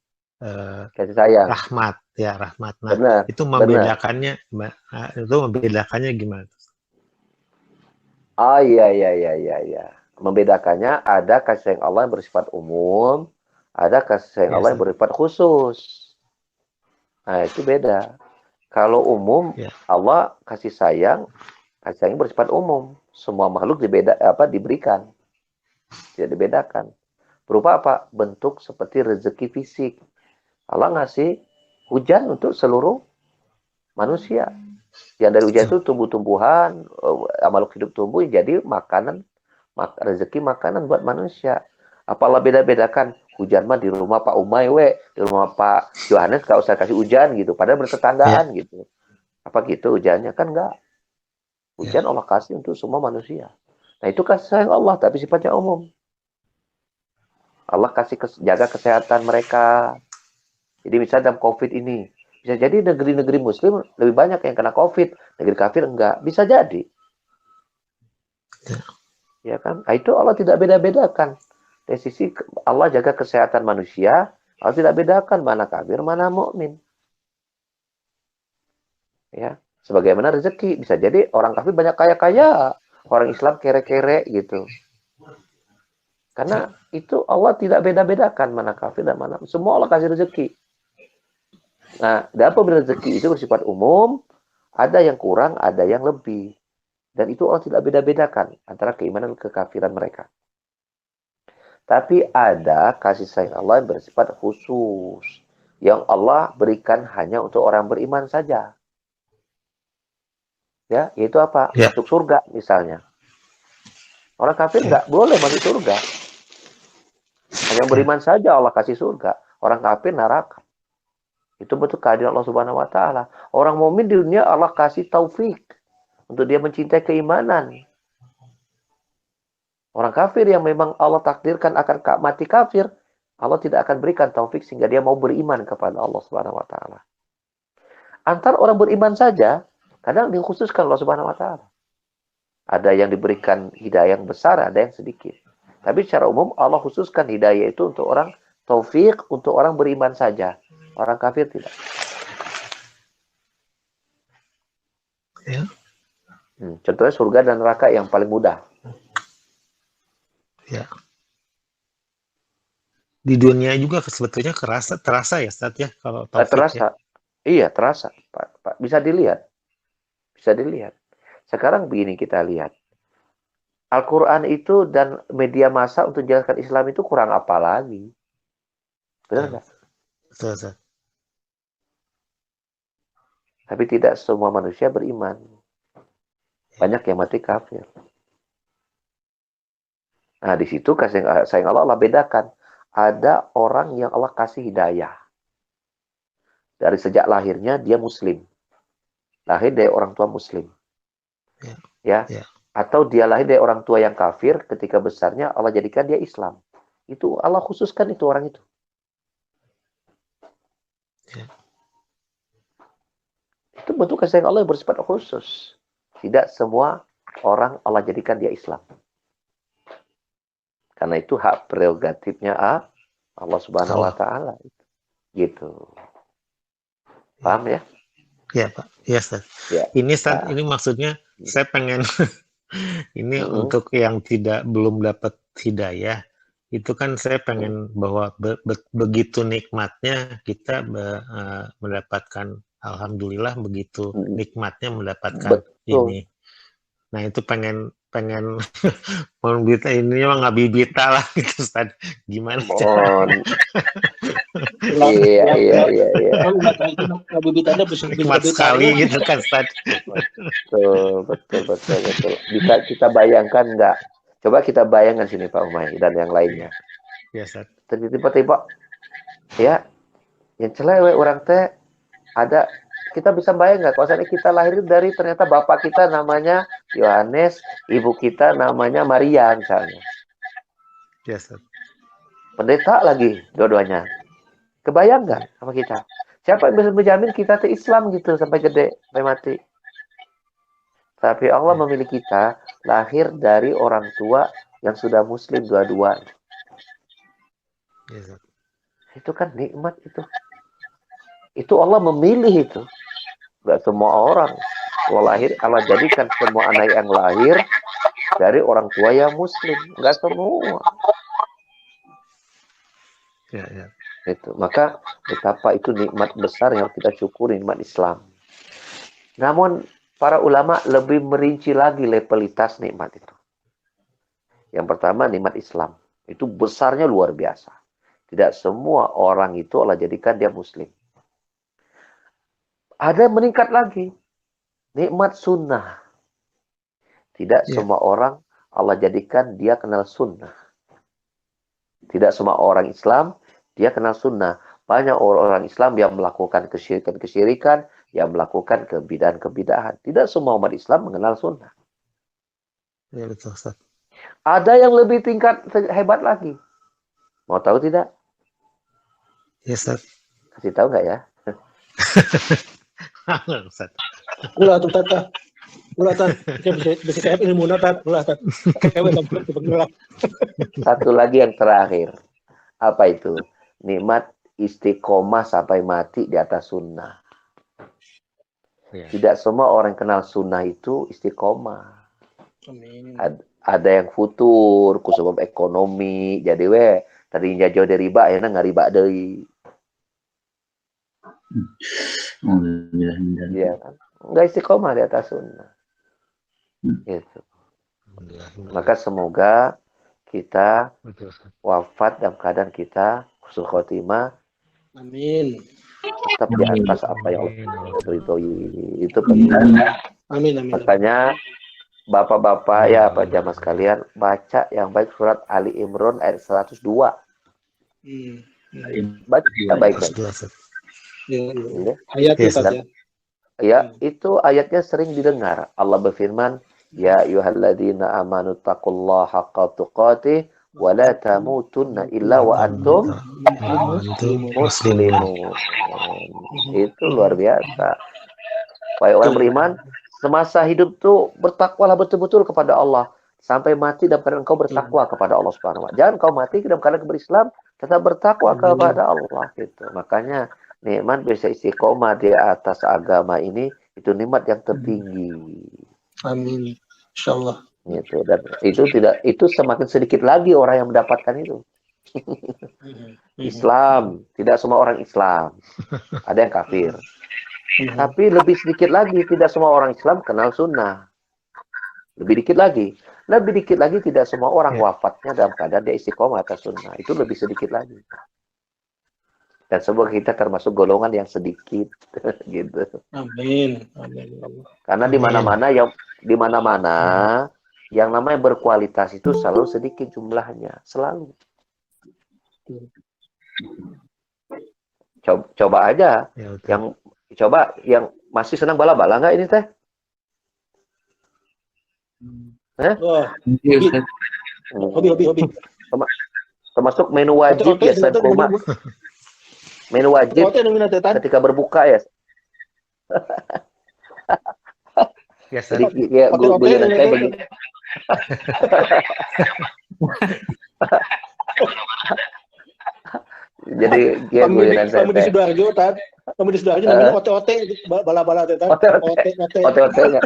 Kasih sayang. rahmat. Nah, Benar, itu benar. membedakannya gimana? Oh iya. Membedakannya ada kasih sayang Allah yang bersifat umum, ada kasih sayang Allah yang bersifat khusus. Nah, itu beda. Kalau umum, Allah kasih sayang bersifat umum. Semua makhluk diberikan. Tidak dibedakan. Berupa apa? Bentuk seperti rezeki fisik. Allah ngasih hujan untuk seluruh manusia. Yang dari hujan itu tumbuh-tumbuhan, makhluk hidup tumbuh jadi makanan, rezeki makanan buat manusia. Apalah beda-bedakan hujan mah di rumah Pak Umay di rumah Pak Yohanes gak usah kasih hujan gitu, padahal bertetanggaan gitu. Apa gitu hujannya? Kan enggak. Hujan Allah kasih untuk semua manusia. Nah itu kasih sayang Allah, tapi sifatnya umum. Allah kasih jaga kesehatan mereka. Jadi misalnya dalam COVID ini, bisa jadi negeri-negeri Muslim lebih banyak yang kena COVID, negeri kafir enggak. Bisa jadi. Ya kan? Nah, itu Allah tidak beda-bedakan. Dari sisi Allah jaga kesehatan manusia, Allah tidak bedakan mana kafir, mana mukmin. Ya, sebagaimana rezeki bisa jadi orang kafir banyak kaya-kaya, orang Islam kere-kere gitu. Karena itu Allah tidak beda-bedakan mana kafir dan mana, semua Allah kasih rezeki. Nah, dalam pemberian rezeki itu bersifat umum, ada yang kurang, ada yang lebih. Dan itu Allah tidak beda-bedakan antara keimanan dan kekafiran mereka. Tapi ada kasih sayang Allah yang bersifat khusus. Yang Allah berikan hanya untuk orang beriman saja. Ya, yaitu apa? Masuk surga misalnya. Orang kafir nggak boleh masuk surga. Hanya beriman saja Allah kasih surga. Orang kafir neraka. Itu betul kehadiran Allah Subhanahu wa taala. Orang mukmin di dunia Allah kasih taufik untuk dia mencintai keimanan. Orang kafir yang memang Allah takdirkan akan mati kafir, Allah tidak akan berikan taufik sehingga dia mau beriman kepada Allah Subhanahu wa taala. Antar orang beriman saja, kadang dikhususkan Allah Subhanahu wa taala. Ada yang diberikan hidayah yang besar, ada yang sedikit. Tapi secara umum Allah khususkan hidayah itu untuk orang taufik, untuk orang beriman saja. Orang kafir tidak. Ya. Contohnya surga dan neraka yang paling mudah. Ya. Di dunia juga sebetulnya terasa ya, Ustaz ya, kalau taufik terasa. Ya. Iya, terasa, Pak. Bisa dilihat. Sekarang begini kita lihat. Al-Quran itu dan media massa untuk menjelaskan Islam itu kurang apa lagi? Benar nggak? Betul. Tapi tidak semua manusia beriman. Banyak yang mati kafir. Nah, di situ kasih sayang Allah bedakan. Ada orang yang Allah kasih hidayah. Dari sejak lahirnya dia Muslim. Lahir dari orang tua Muslim. Ya. Atau dia lahir dari orang tua yang kafir, ketika besarnya Allah jadikan dia Islam. Itu Allah khususkan itu orang itu. Ya. Itu bentuk kasih sayang Allah yang bersifat khusus. Tidak semua orang Allah jadikan dia Islam. Karena itu hak prerogatifnya Allah Subhanahu wa taala. Gitu. Paham ya? Ya, Pak. Ya, Ustaz. Ya. Ini Ustaz, ini maksudnya saya pengen ini untuk yang belum dapat hidayah, itu kan saya pengen bahwa begitu nikmatnya kita mendapatkan, alhamdulillah begitu nikmatnya mendapatkan ini. Nah, itu pengen membita ini mah nggak bibita lah gitu, Ustaz. Gimana caranya? Iya. Nikmat sekali gitu kan, Ustaz. Betul. Bisa kita bayangkan nggak? Coba kita bayangkan sini Pak Umay dan yang lainnya. Ya, Ustaz. Tiba-tiba ya, yang cewek orang teh ada, kita bisa bayang nggak kalau misalnya kita lahir dari ternyata bapak kita namanya Yohanes, ibu kita namanya Maria misalnya. Yes, sir. Pendeta lagi dua-duanya. Kebayang nggak sama kita? Siapa yang bisa menjamin kita tuh Islam gitu sampai gede, sampai mati? Tapi Allah memilih kita lahir dari orang tua yang sudah muslim dua-dua. Yes, Ustaz. Itu kan nikmat itu. Itu Allah memilih itu. Gak semua orang. Allah jadikan semua anak yang lahir dari orang tua yang muslim. Gak semua. Ya, ya. Itu. Maka betapa itu nikmat besar yang kita syukuri, nikmat Islam. Namun para ulama lebih merinci lagi levelitas nikmat itu. Yang pertama nikmat Islam. Itu besarnya luar biasa. Tidak semua orang itu Allah jadikan dia muslim. Ada yang meningkat lagi. Nikmat sunnah. Tidak semua orang Allah jadikan dia kenal sunnah. Tidak semua orang Islam dia kenal sunnah. Banyak orang Islam yang melakukan kesyirikan-kesyirikan, yang melakukan kebidahan-kebidahan. Tidak semua umat Islam mengenal sunnah. Ya, betul, Ustaz. Ada yang lebih tingkat hebat lagi. Mau tahu tidak? Ya, Ustaz. Kasih tahu nggak ya? Ustaz. Ulah tuh tata. Ulah tat. Bisa saya ilmu tat. Ulah tat. Satu lagi yang terakhir. Apa itu? Nikmat istiqomah sampai mati di atas sunnah. Ya. Tidak semua orang kenal sunnah itu istiqomah. Amin. Ada yang futur, kusebab ekonomi, jadi tadinya jauh dari riba, akhirnya nggak riba dari. Iya kan? Nggak istiqomah di atas sunnah. Gitu. Maka semoga kita wafat dalam keadaan kita husnul khotimah. Amin. Tetap di atas apa yang Allah ridhoi. Itu penting. Amin. Makanya bapak-bapak ya Pak jamaah sekalian baca yang baik surat Ali Imran ayat 102. Baca baik. Ayat itu ya. Ya, itu ayatnya sering didengar. Allah berfirman, "Ya ayyuhalladzina amanu taqullaha haqqa tuqatih wa la tamutunna illa wa antum muslimun." Itu luar biasa. Wahai orang beriman, semasa hidup tuh bertakwalah betul-betul kepada Allah sampai mati dalam keadaan engkau bertakwa kepada Allah Subhanahu wa taala. Jangan kau mati dalam keadaan berislam, tetap bertakwa kepada Allah gitu. Makanya nikmat bisa istiqomah di atas agama ini itu nikmat yang tertinggi. Amin. Insyaallah. Gitu. Dan itu semakin sedikit lagi orang yang mendapatkan itu. Islam, tidak semua orang Islam. Ada yang kafir. Tapi lebih sedikit lagi tidak semua orang Islam kenal sunnah. Lebih dikit lagi tidak semua orang wafatnya dalam keadaan dia istiqomah atas sunnah. Itu lebih sedikit lagi. Dan semoga kita termasuk golongan yang sedikit gitu. Amin. Karena di mana-mana yang namanya berkualitas itu selalu sedikit jumlahnya, selalu. Coba aja yang masih senang bala-bala nggak ini teh? Hobi. Termasuk menu wajib ya Ustaz Koma. Menu wajib ketika berbuka ya. Sedikit ya guyonan saya begini. Jadi ya guyonan saya. Kamu di Sidoarjo Tat. Kamu di Sidoarjo namanya ote-ote bala-bala Tat. Ote-ote.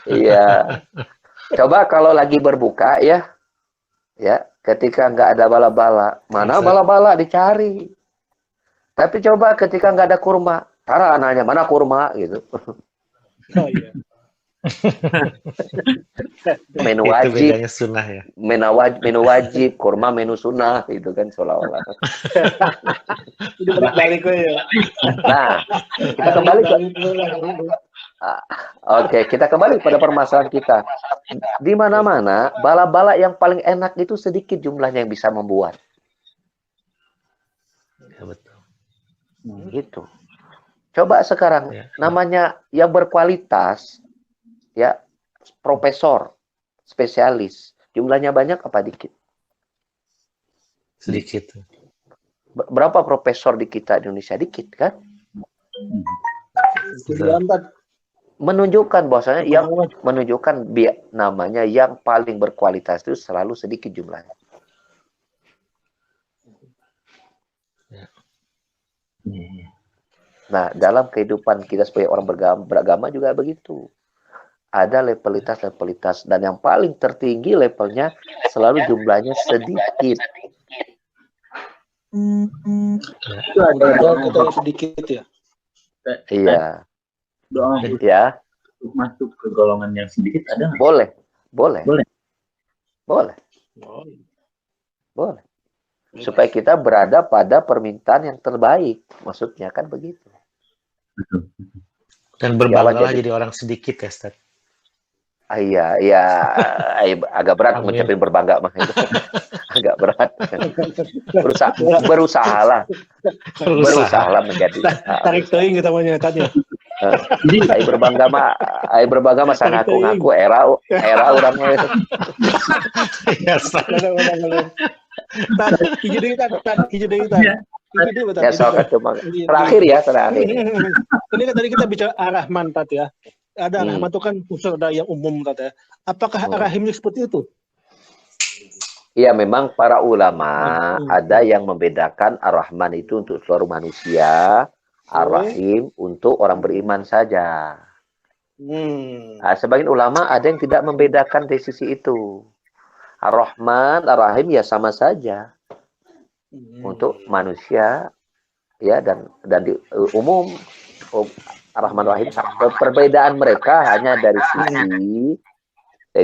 Iya. Coba kalau lagi berbuka ya, ketika nggak ada bala-bala, mana bala-bala dicari. Tapi coba ketika nggak ada kurma, Tara anaknya mana kurma gitu. Oh, iya. Menu wajib, sunnah ya. Menu wajib, kurma menu sunnah itu kan seolah-olah. Itu balik ya. Nah, kita kembali kita kembali pada permasalahan kita. Di mana-mana bala-bala yang paling enak itu sedikit jumlahnya yang bisa membuat. Ya, betul. Gitu. Coba sekarang namanya yang berkualitas ya profesor, spesialis, jumlahnya banyak apa dikit? Sedikit. Berapa profesor di kita di Indonesia? Dikit kan? Menunjukkan bahwasanya yang menunjukkan namanya yang paling berkualitas itu selalu sedikit jumlahnya. Nah, dalam kehidupan kita sebagai orang beragama juga begitu. Ada levelitas, dan yang paling tertinggi levelnya selalu jumlahnya sedikit. Itu ada kata sedikit ya. Iya. doa Ya, untuk masuk ke golongan yang sedikit ada nggak? boleh. Supaya kita berada pada permintaan yang terbaik. Maksudnya kan begitu. Dan berbanggalah jadi orang sedikit ya, Ustaz. Iya, agak berat mengucapkan berbangga mah itu. Agak berat. Berusahalah menjadi. Tarik teuing kita mah tadi. Ai berbangga mah sangat ngaku era urangnya itu. Iya, Ustaz. Ya soal cuma terakhir. Ini kan tadi kita bicara Ar-Rahman tadi ya. Ada Ar-Rahman itu kan unsur yang umum tadi ya. Apakah Ar-Rahimnya seperti itu? Iya, memang para ulama ada yang membedakan Ar-Rahman itu untuk seluruh manusia, Ar-Rahim untuk orang beriman saja. Nah, sebagian ulama ada yang tidak membedakan dari sisi itu. Ar-Rahman, Ar-Rahim ya sama saja untuk manusia ya dan di umum Ar-Rahman Ar-Rahim. Perbedaan mereka hanya dari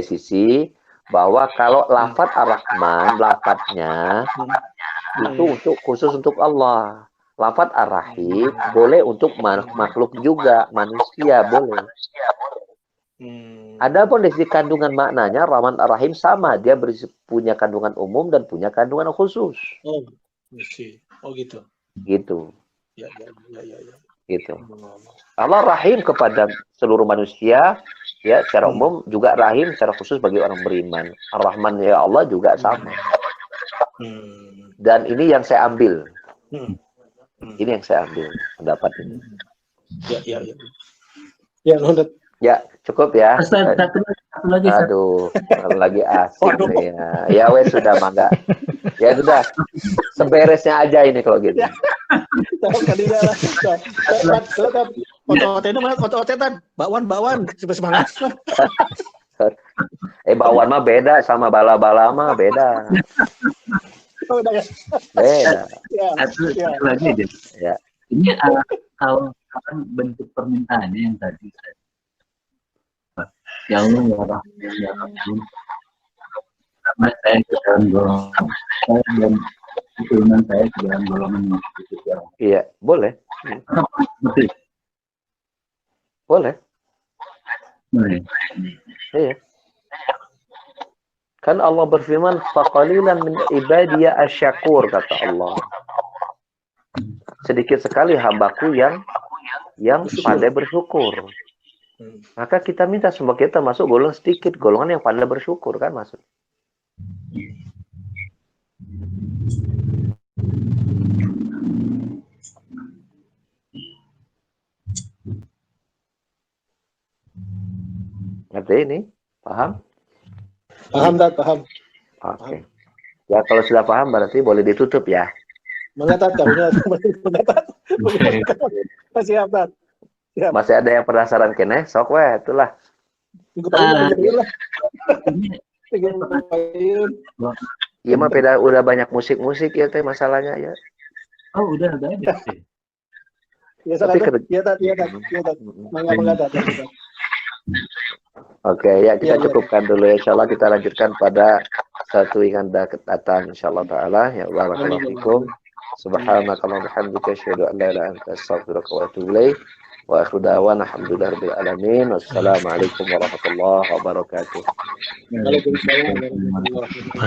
sisi bahwa kalau lafaz Ar-Rahman lafaznya itu khusus untuk Allah. Lafaz Ar-Rahim boleh untuk makhluk juga, manusia boleh. Adapun dari sisi kandungan maknanya Rahman Ar-Rahim sama, dia punya kandungan umum dan punya kandungan khusus. Gitu. Gitu. Ya. Gitu. Allah Rahim kepada seluruh manusia, ya secara umum, juga Rahim secara khusus bagi orang beriman. Ar-Rahman ya Allah juga sama. Dan ini yang saya ambil. Ini yang saya ambil pendapat ini. Ya, cukup ya. Satu lagi. Aduh, lagi asik nih ya. Ya wes sudah mangga. Ya sudah. Seberesnya aja ini kalau gitu. Foto-fototan, bakwan, semangat. Bakwan mah beda sama bala-bala mah beda. Beda. Satu lagi deh. Ya. Ini kalau bentuk permintaannya yang tadi. Ya Allah, ya Rahman, ya Rahim. Karena saya ke dalam golongan dan keturunan saya ke dalam golongan maksud. Iya, boleh. Boleh. Iya. Kan Allah berfirman, faqalilan min ibadiya asyakur, kata Allah. Sedikit sekali hambaku yang pandai bersyukur. Maka kita minta semoga kita masuk golongan sedikit, golongan yang pandai bersyukur kan maksud. Ngerti ini? Paham? Paham. Oke. Ya kalau sudah paham berarti boleh ditutup ya. Siap. Masih ada yang penasaran kene? Sok weh, itulah. Iya mah udah banyak musik ya teh masalahnya ya. Oh, udah ada. Oke, ya kita cukupkan dulu ya. Insyaallah kita lanjutkan pada satu yang datang insyaallah taala. Ya barakallahu fikum. Subhanakallahumma wa bihamdika asyhadu an la ilaha illa anta astaghfiruka wa atubu ilaik. Wa akhiru da'wana alhamdulillahirabbil alamin. Wassalamualaikum warahmatullahi wabarakatuh. Waalaikumsalam warahmatullahi wabarakatuh.